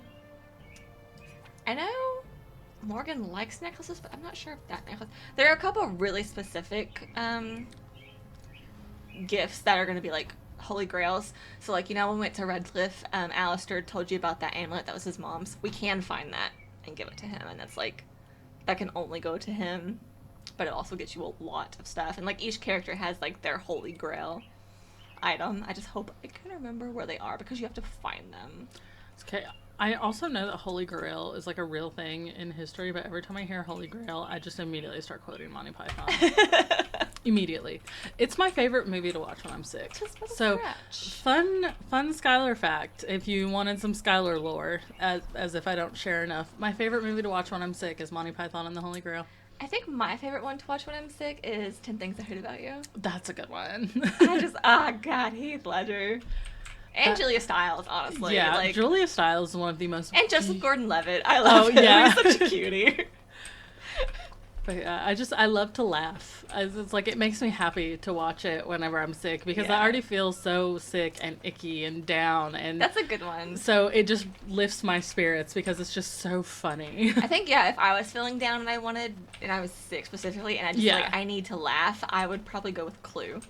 I know Morgan likes necklaces, but I'm not sure if that necklace. There are a couple of really specific gifts that are going to be like holy grails. So like, when we went to Redcliffe, Alistair told you about that amulet that was his mom's. We can find that and give it to him, and that's like, that can only go to him, but it also gets you a lot of stuff. And like each character has like their holy grail item. I just hope I can remember where they are because you have to find them. Okay. I also know that Holy Grail is like a real thing in history, but every time I hear Holy Grail, I just immediately start quoting Monty Python. Immediately. It's my favorite movie to watch when I'm sick. So, fun Skylar fact, if you wanted some Skylar lore, as if I don't share enough, my favorite movie to watch when I'm sick is Monty Python and the Holy Grail. I think my favorite one to watch when I'm sick is 10 Things I Hate About You. That's a good one. God, Heath Ledger. And Julia Stiles, honestly. Yeah, like, Julia Stiles is one of the most... And Joseph Gordon-Levitt. I love him. Yeah. He's such a cutie. But I love to laugh. It's like it makes me happy to watch it whenever I'm sick because I already feel so sick and icky and down, and that's a good one. So it just lifts my spirits because it's just so funny. I think if I was feeling down and I was sick specifically, and I just I need to laugh, I would probably go with Clue.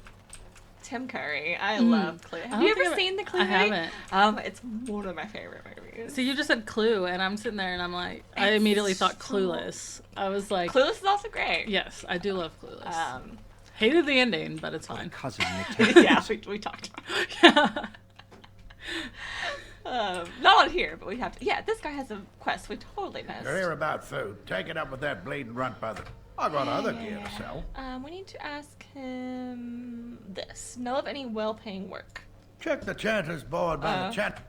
Tim Curry. I love Clue. Have you ever seen the Clue movie? I haven't. It's one of my favorite movies. So you just said Clue, and I'm sitting there, and I'm like, I immediately thought Clueless. I was like, Clueless is also great. Yes, I do love Clueless. Hated the ending, but it's fine. Cousin Yeah, we talked about it. Not on here, but we have to. Yeah, this guy has a quest we totally missed. You're here about food. Take it up with that bleeding runt brother. I got other gear to sell. We need to ask him this. Know of any well-paying work? Check the chanter's board by the chat.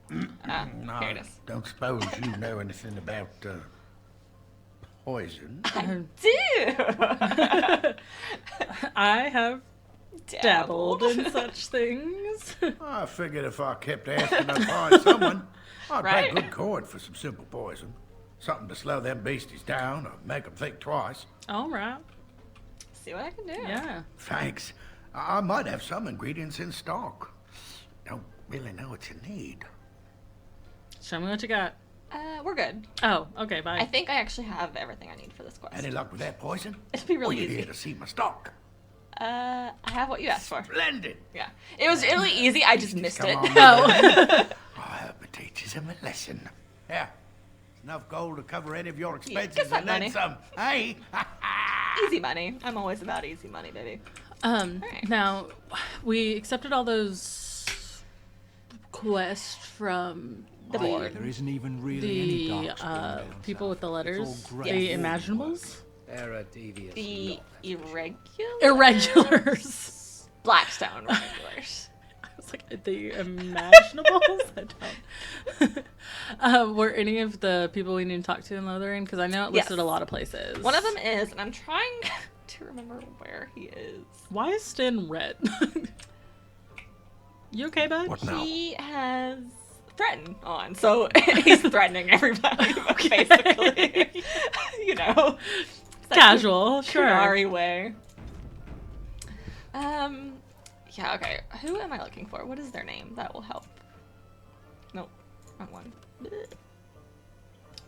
Here it is. Don't suppose you know anything about poison? I do. I have dabbled in such things. I figured if I kept asking, I'd find someone. I'd pay good coin for some simple poison. Something to slow them beasties down or make them think twice. All right. See what I can do. Yeah. Thanks. I might have some ingredients in stock. Don't really know what you need. Show me what you got. We're good. Oh, okay, bye. I think I actually have everything I need for this quest. Any luck with that poison? It'll be really Or you easy. here to see my stock? I have what you asked for. Splendid. Yeah. It was really easy. I just missed it. I hope it teaches him a lesson. Yeah. Enough gold to cover any of your expenses get that and then money. some. Hey! Easy money. I'm always about easy money, baby. Now, we accepted all those quests from the board. There isn't even really any the dark stone down people south. with the letters, It's all grey. the Yes. imaginables, The irregulars? irregulars, Blackstone regulars. I was like, the imaginables. I don't. Were any of the people we need to talk to in Lothering? Because I know it listed a lot of places. One of them is, and I'm trying to remember where he is. Why is Sten red? You okay, bud? What now? He has threaten on, so he's threatening everybody, basically. You know, it's that Casual, sure. Kunari way. Yeah, okay. Who am I looking for? What is their name? That will help. Nope, wrong one.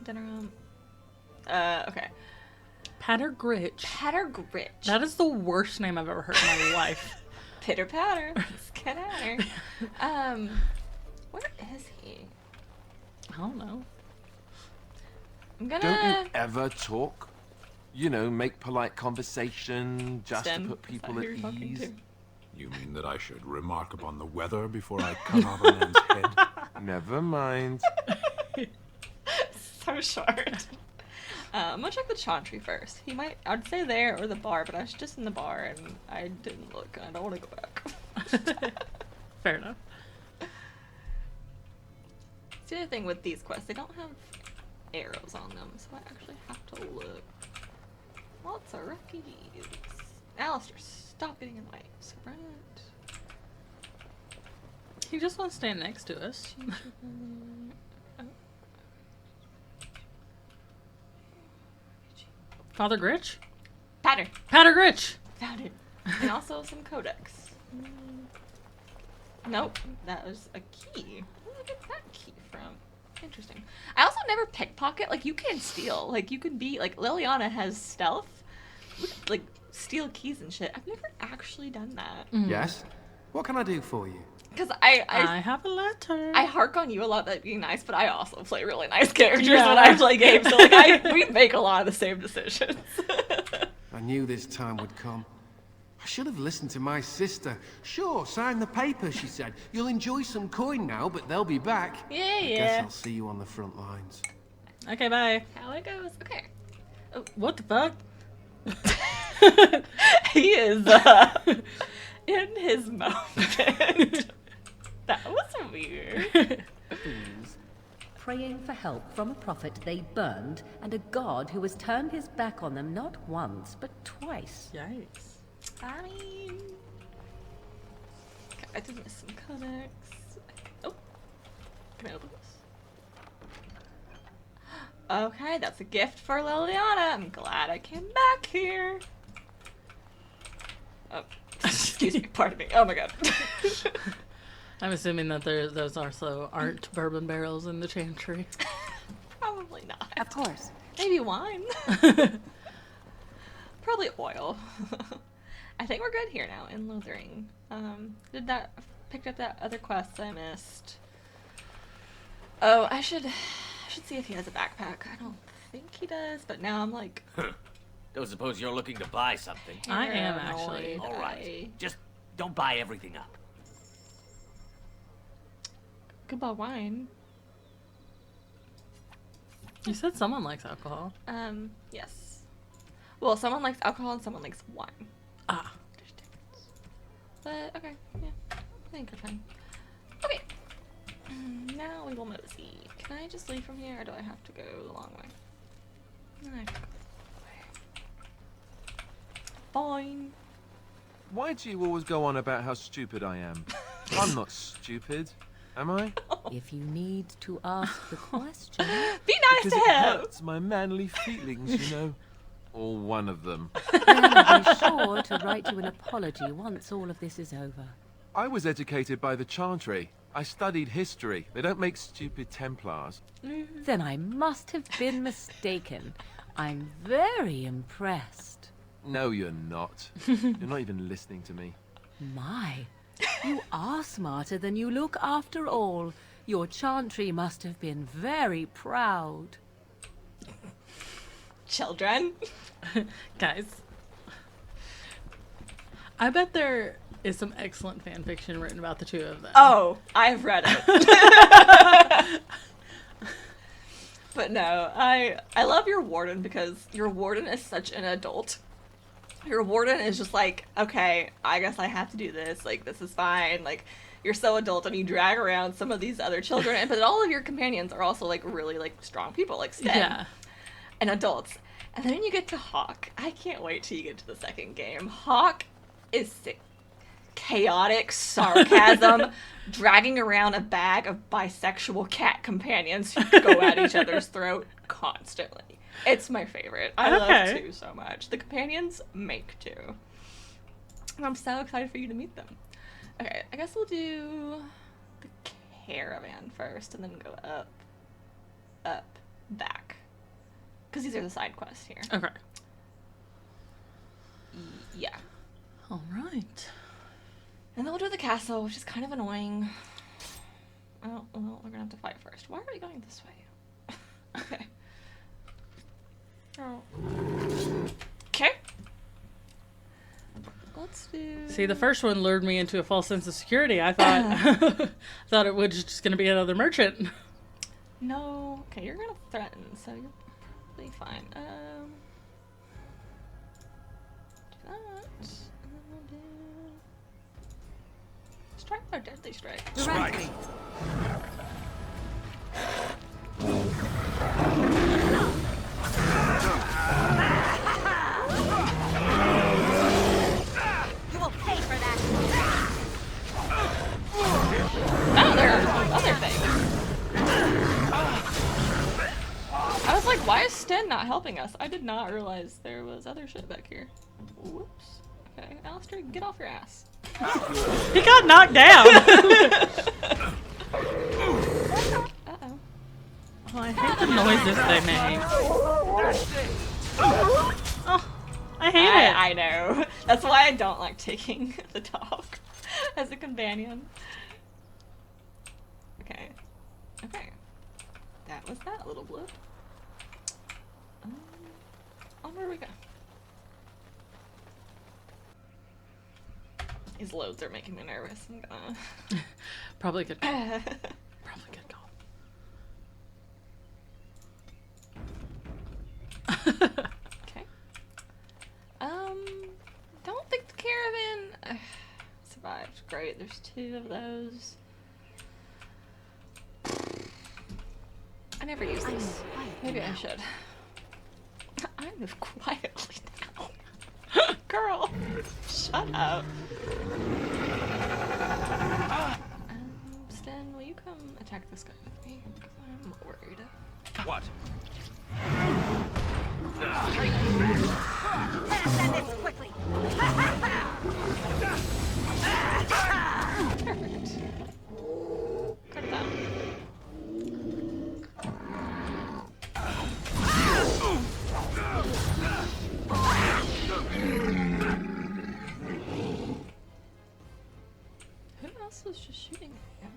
Dinner okay. Patter Gritch. Patter Gritch. That is the worst name I've ever heard in my life. Pitter patter. Let's get at her. Where is he? I don't know. I'm gonna. Don't you ever talk? You know, make polite conversation just Stem, to put people is that at who you're talking ease. to? You mean that I should remark upon the weather before I cut off a man's head? Never mind. So short. I'm gonna check the Chauntry first. He might. I'd say there or the bar, but I was just in the bar and I didn't look. I don't want to go back. Fair enough. The other thing with these quests, they don't have arrows on them, so I actually have to look. Lots of rookies. Alistair, stop getting in the way. Sprint. He just wants to stand next to us. Father Gritch? Patter. Patter Gritch! Found it. And also some codex. Nope, that was a key. Where did I get that key from? Interesting. I also never pickpocket. Like, you can steal. Like, you could be, like, Liliana has stealth. Like, steal keys and shit. I've never actually done that. Yes? What can I do for you? Because I have a letter. I hark on you a lot about being nice, but I also play really nice characters Yeah. when I play games. So, like, we make a lot of the same decisions. I knew this time would come. I should have listened to my sister. Sure, sign the paper, she said. You'll enjoy some coin now, but they'll be back. Yeah, I yeah. guess I'll see you on the front lines. Okay, bye. How it goes. Okay. Oh. What the fuck? He is in his moment. That was weird. Praying for help from a prophet they burned, and a god who has turned his back on them not once, but twice. Yikes. I mean, did miss some codex. Oh, can I open this? Okay, that's a gift for Liliana. I'm glad I came back here. Oh, excuse me, pardon me. Oh my god. I'm assuming that those also aren't bourbon barrels in the chantry. Probably not. Of course. Maybe wine. Probably oil. I think we're good here now in Lothering. Picked up that other quest I missed. Oh, I should see if he has a backpack. I don't think he does, but now I'm like... Don't suppose you're looking to buy something? I am, actually. All right. Just don't buy everything up. Could buy wine. You said someone likes alcohol. Yes. Well, someone likes alcohol and someone likes wine. Ah. But, okay, yeah. I think we're fine. Okay. Now we will mosey. Can I just leave from here, or do I have to go the long way? I have to go the long way. Fine. Why do you always go on about how stupid I am? I'm not stupid, am I? If you need to ask the question... Be nice because to it him! hurts my manly feelings, you know. Or one of them. Then be sure to write you an apology once all of this is over. I was educated by the Chantry. I studied history. They don't make stupid Templars. Then I must have been mistaken. I'm very impressed. No, you're not. You're not even listening to me. My, you are smarter than you look after all. Your Chantry must have been very proud. Children. Guys. I bet there is some excellent fan fiction written about the two of them. Oh, I've read it. But no, I love your Warden because your Warden is such an adult. Your Warden is just like, okay, I guess I have to do this. Like, this is fine. Like, you're so adult and you drag around some of these other children. But all of your companions are also, like, really, like, strong people, like Sten. Yeah. And adults. And then you get to Hawk. I can't wait till you get to the second game. Hawk is chaotic sarcasm, dragging around a bag of bisexual cat companions who go at each other's throat constantly. It's my favorite. I love 2 so much. The companions make 2. And I'm so excited for you to meet them. Okay, I guess we'll do the caravan first and then go up, back. Because these are the side quests here. Okay. Yeah. All right. And then we'll do the castle, which is kind of annoying. Oh, well, we're gonna have to fight first. Why are we going this way? Okay. Oh. Okay. Let's do... See, the first one lured me into a false sense of security. I thought thought it was just going to be another merchant. No. Okay, you're gonna threaten, so you're probably fine. Do that. And then we'll do... Strike or deadly strike? Strike. You will pay for that. Oh, there are other things. I was like, why is Sten not helping us? I did not realize there was other shit back here. Whoops. Okay, Alistair, get off your ass. He got knocked down. Uh-oh. Oh, I hate the noises they make. Oh, I hate it. I know. That's why I don't like taking the dog as a companion. Okay. Okay. That was that little blip. On where we go? These loads are making me nervous. I'm gonna... Probably good call. Probably good call. Okay. Don't think the caravan survived. Great, there's 2 of those. I never use this. Maybe I should. I move quietly now. Girl, shut up. you come attack this guy with me? Because I'm worried. What? Send this quickly. Perfect. Cut it down. Who else was just shooting at you?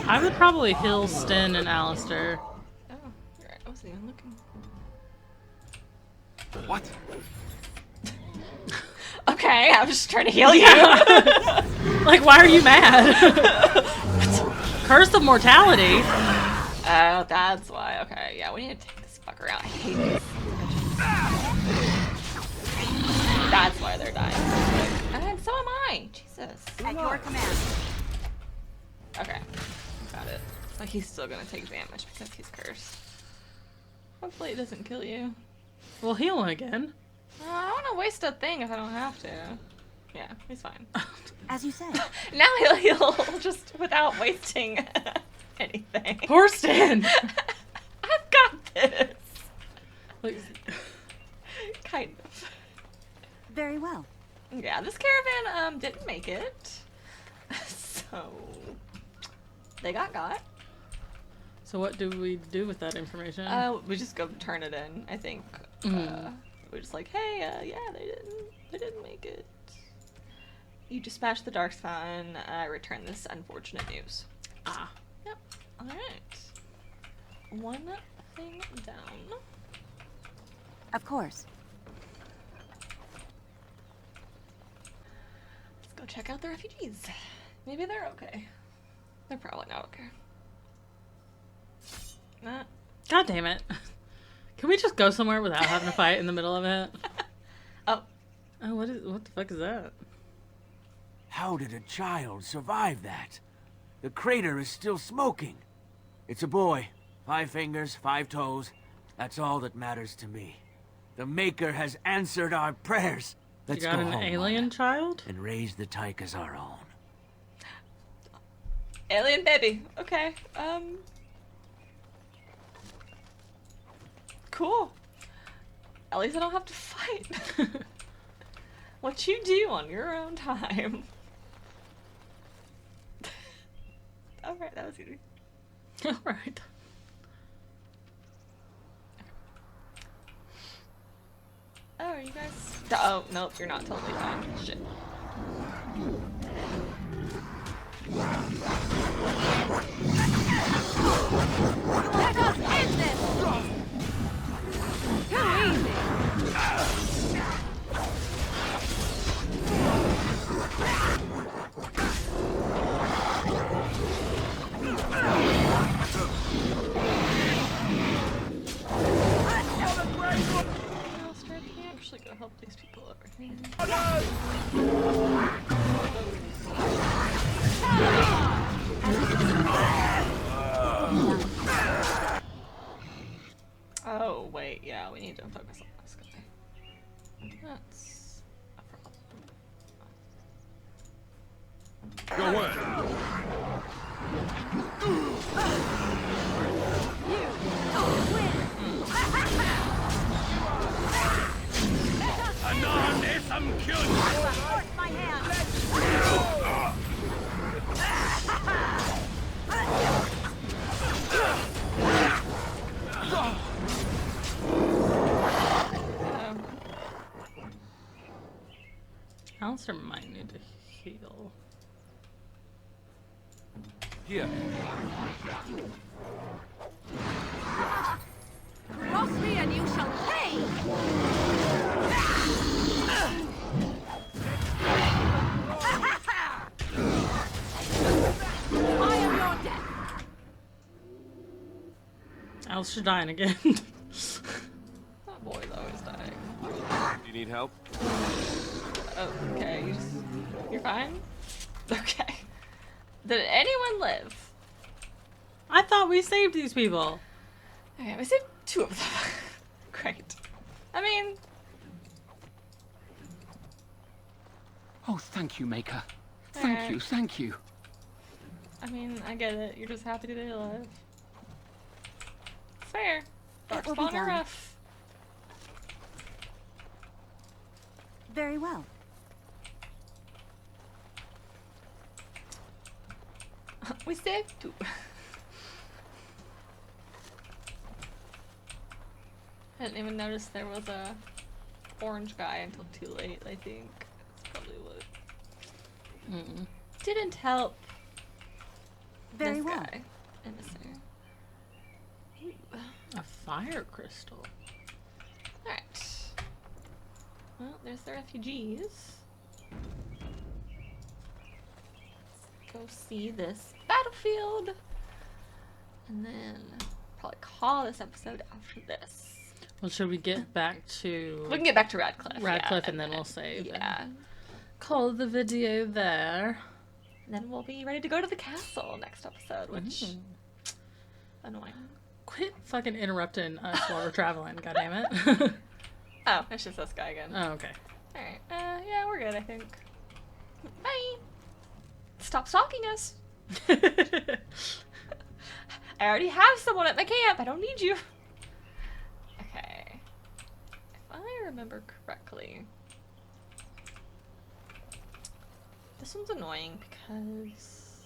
I would probably heal Sten and Alistair. Oh, you're right. I wasn't even looking. What? Okay, I was just trying to heal you. Like, why are you mad? Curse of mortality. Oh, that's why. Okay, yeah, we need to take this fucker out. I hate this. That's why they're dying. And so am I. Jesus. At your command. Okay, got it. Like, he's still gonna take damage because he's cursed. Hopefully it doesn't kill you. We'll heal him again. I don't want to waste a thing if I don't have to. Yeah, he's fine. As you say. Now he'll heal just without wasting anything. Poor Stan. I've got this. Like, kind of. Very well. Yeah, this caravan didn't make it. So they got. so what do we do with that information? We just go turn it in, I think. We're just like, hey, yeah, they didn't make it. You dispatch the Darkspawn, return this unfortunate news. Ah. Yep. Alright. One thing down. Of course. Let's go check out the refugees. Maybe they're okay. They're probably not okay. Nah. God damn it. Can we just go somewhere without having to fight in the middle of it? Oh, what the fuck is that? How did a child survive that? The crater is still smoking. It's a boy. 5 fingers, 5 toes. That's all that matters to me. The Maker has answered our prayers. Let's you got go an home, alien Maya, child? and raise the tyke as our own. alien baby. Okay. Cool. At least I don't have to fight. What you do on your own time. Alright, that was easy. Alright. Oh, are you guys? Oh, nope, you're not totally fine. Shit. Let us end this! Too easy! Alistair, can you actually go help these people over here? Oh, wait, yeah, we need to focus on this guy. That's a problem. Go away. Anon is some kill. Force my hand. Alistair might need to heal. Here. Cross me and you shall pay! I am your death! Alistair dying again. That boy's always dying. Do you need help? Okay, you're fine? Okay. Did anyone live? I thought we saved these people. Okay, we saved 2 of them. Great. I mean... Oh, thank you, Maker. Thank you, thank you. I mean, I get it. You're just happy to be alive. It's fair. It will be Darkspawn are done. rough. Very well. We saved two. I didn't even notice there was a orange guy until too late, I think. That's probably what didn't help. Very this well. guy. Emissary. Ooh. A fire crystal. Alright. Well, there's the refugees. Let's go see this battlefield. And then probably call this episode after this. Well, should we get back to... We can get back to Redcliffe. Radcliffe, yeah, and then we'll save. Yeah. And call the video there. And then we'll be ready to go to the castle next episode, which... Annoying. Quit fucking interrupting us while we're traveling, goddammit. Oh, it's just this guy again. Oh, okay. Alright. Yeah, we're good, I think. Bye! Stop stalking us! I already have someone at my camp! I don't need you! Okay. If I remember correctly... This one's annoying because...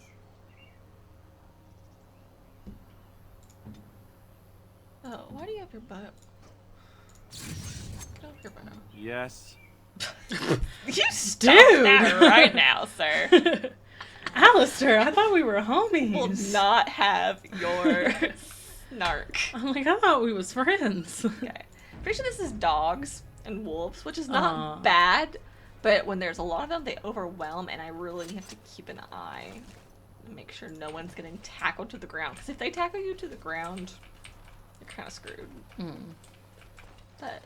Oh, why do you have your bow? Get off your bow. Yes. You stop that right now, sir. Alistair, I thought we were homies. Will not have your snark. I'm like, I thought we was friends. Okay. Pretty sure this is dogs and wolves, which is not bad, but when there's a lot of them, they overwhelm, and I really have to keep an eye and make sure no one's getting tackled to the ground. Because if they tackle you to the ground, you're kind of screwed. But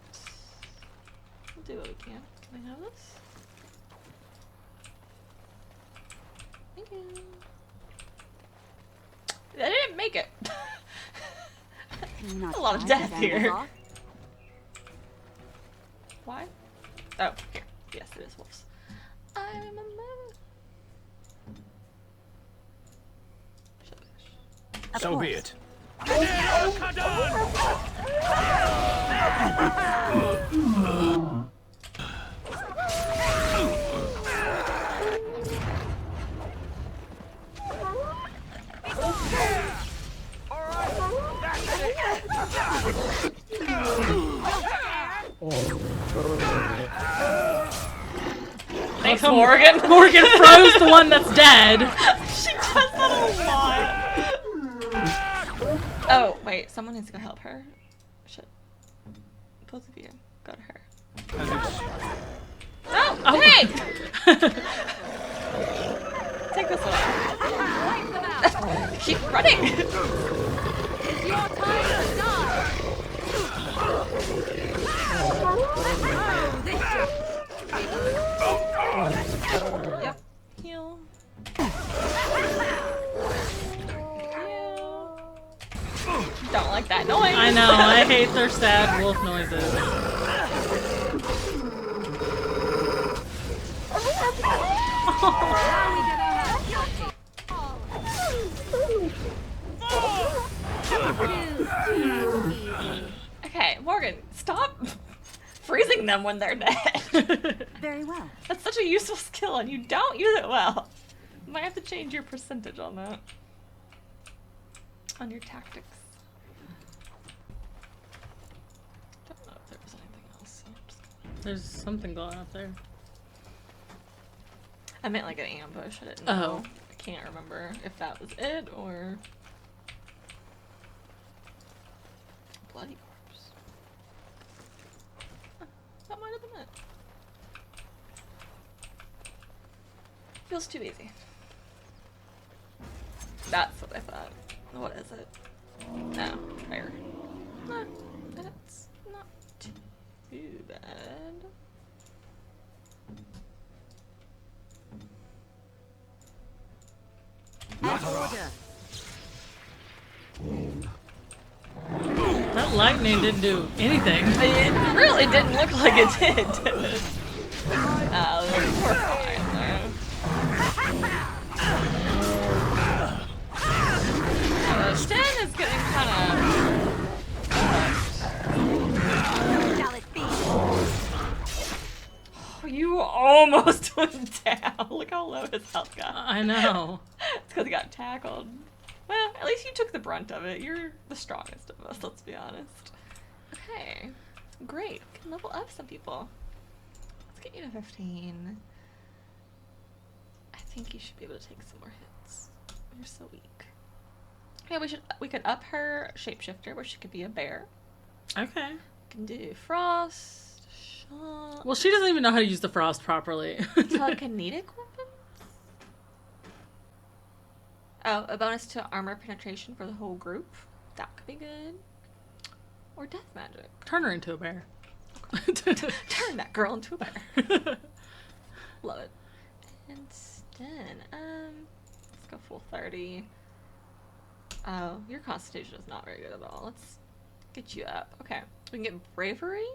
we'll do what we can. Can I have this? Thank you. I didn't make it. A lot of death here. Why? Oh, here. Yes, it is wolves. I remember. So be it. Thanks, Morgan. Morgan froze the one that's dead. She does that a lot. Oh, wait. Someone needs to go help her. Shit. Both of you. Go to her. Oh, hey! Take this one. Keep running. It's your time to die. Yep. Heal. Don't like that noise. I know, I hate their sad wolf noises. Okay, Morgan, stop freezing them when they're dead. Very well. That's such a useful skill and you don't use it well. You might have to change your percentage on that. On your tactics. Don't know if there was anything else. So I'm just There's something going up there. I meant like an ambush. I didn't know. I can't remember if that was it or bloody corpse. Huh, that might have been it. Feels too easy. That's what I thought. What is it? No, fire. No, that's not too bad. That lightning didn't do anything. It really didn't look like it did. We're fine though. almost went down. Look how low his health got. I know. It's because he got tackled. Well, at least you took the brunt of it. You're the strongest of us, let's be honest. Okay. Great. We can level up some people. Let's get you to 15. I think you should be able to take some more hits. You're so weak. Yeah, we could up her shapeshifter where she could be a bear. Okay. We can do frost, shock. Well, she doesn't even know how to use the frost properly. Telekinetic weapons? Oh, a bonus to armor penetration for the whole group. That could be good. Or death magic. Turn her into a bear. Turn that girl into a bear. Love it. And Sten, let's go full 30. Oh, your constitution is not very good at all. Let's get you up. Okay. We can get bravery.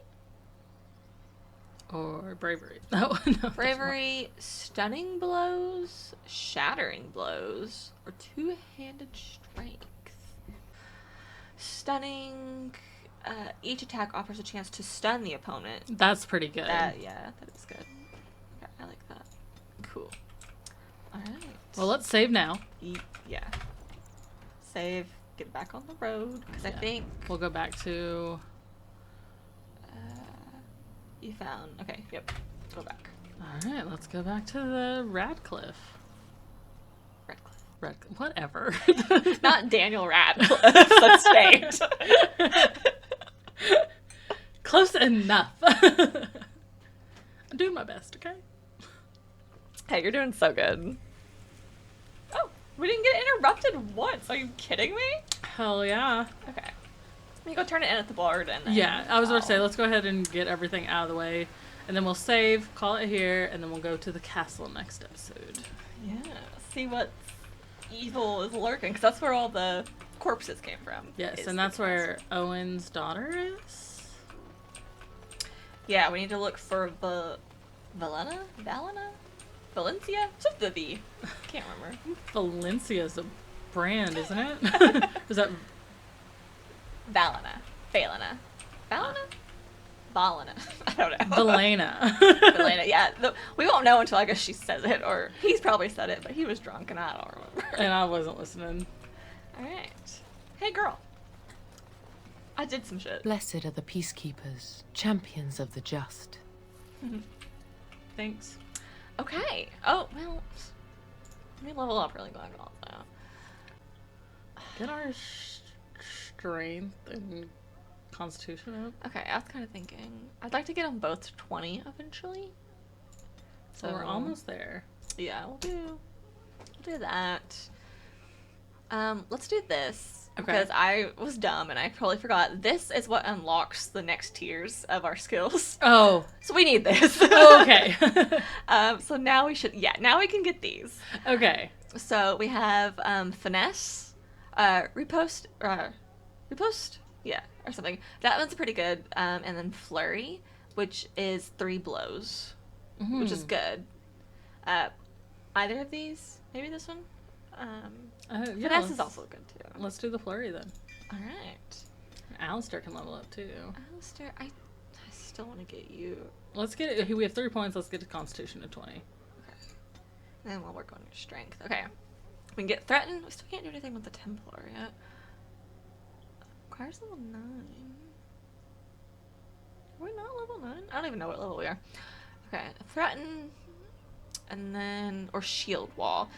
Or bravery. Oh, no. Bravery, stunning blows, shattering blows, or two-handed strength. Stunning, each attack offers a chance to stun the opponent. That's pretty good. Yeah, that is good. Okay, I like that. Cool. Alright. Well, let's save now. Yeah. Save, get back on the road, because I think... We'll go back to... You found... Okay, yep. Go back. Alright, let's go back to the Redcliffe. Whatever. Not Daniel Radcliffe. Let's state. Close enough. I'm doing my best, okay? Hey, you're doing so good. Oh, we didn't get interrupted once. Are you kidding me? Hell yeah. Okay. You go turn it in at the board and then... Yeah, I was about to say, let's go ahead and get everything out of the way. And then we'll save, call it here, and then we'll go to the castle next episode. Yeah, see what evil is lurking, because that's where all the corpses came from. Yes, and that's where Owen's daughter is. Yeah, we need to look for Valencia? What's the V? Can't remember. Valencia's a brand, isn't it? Is that... Valena? Valena? I don't know. Valena, yeah. We won't know until I guess she says it, or he's probably said it, but he was drunk and I don't remember. And I wasn't listening. Alright. Hey girl. I did some shit. Blessed are the peacekeepers, champions of the just. Thanks. Okay. Oh, well, let me level up really quick also. Get our strength and constitution up. Okay, I was kind of thinking I'd like to get them both to 20 eventually. So we're almost there. Yeah, we'll do that. Let's do this. Okay. Because I was dumb and I totally forgot. This is what unlocks the next tiers of our skills. Oh. So we need this. Oh, okay. So now we now we can get these. Okay. So we have finesse, riposte, yeah, or something. That one's pretty good. And then flurry, which is 3 blows, which is good. Either of these, maybe this one. Finesse is also good too. Let's do the flurry then. All right. Alistair can level up too. Alistair, I still want to get you. Let's get it. We have 3 points. Let's get to Constitution to 20. Okay. And then we'll work on your strength. Okay. We can get threatened. We still can't do anything with the Templar yet. Requires level 9. Are we not level 9? I don't even know what level we are. Okay. Threaten. And then, or shield wall.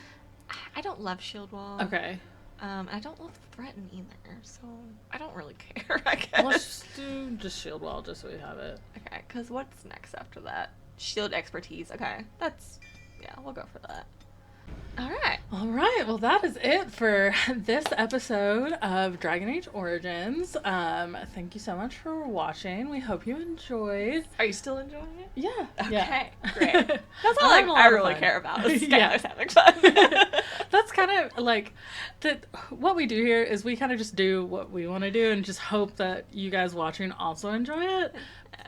I don't love shield wall. Okay. I don't love threaten either, so I don't really care, I guess. Let's do just shield wall just so we have it. Okay, because what's next after that? Shield expertise. Okay, yeah, we'll go for that. All right. Well, that is it for this episode of Dragon Age Origins. Thank you so much for watching. We hope you enjoyed. Are you still enjoying it? Yeah. Okay, great. That's all I really care about. Is Skylar's having fun. That's kind of like what we do here is we kind of just do what we want to do and just hope that you guys watching also enjoy it.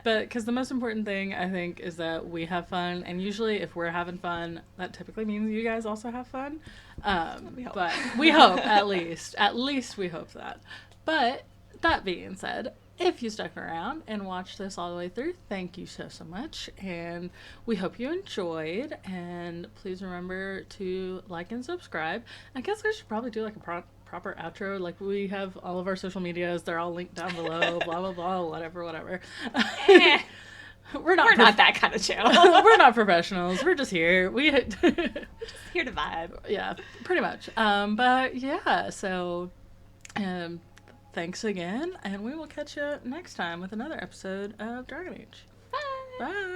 But because the most important thing I think is that we have fun, and usually if we're having fun, that typically means you guys also have fun. But we hope at least we hope that. But that being said, If you stuck around and watched this all the way through, thank you so much, and we hope you enjoyed. And please remember to like and subscribe. I guess I should probably do like a proper outro. Like, we have all of our social medias; they're all linked down below. Blah blah blah. Whatever. We're not that kind of channel. We're not professionals. We're just here. We're just here to vibe. Yeah, pretty much. But yeah, so thanks again, and we will catch you next time with another episode of Dragon Age. Bye. Bye.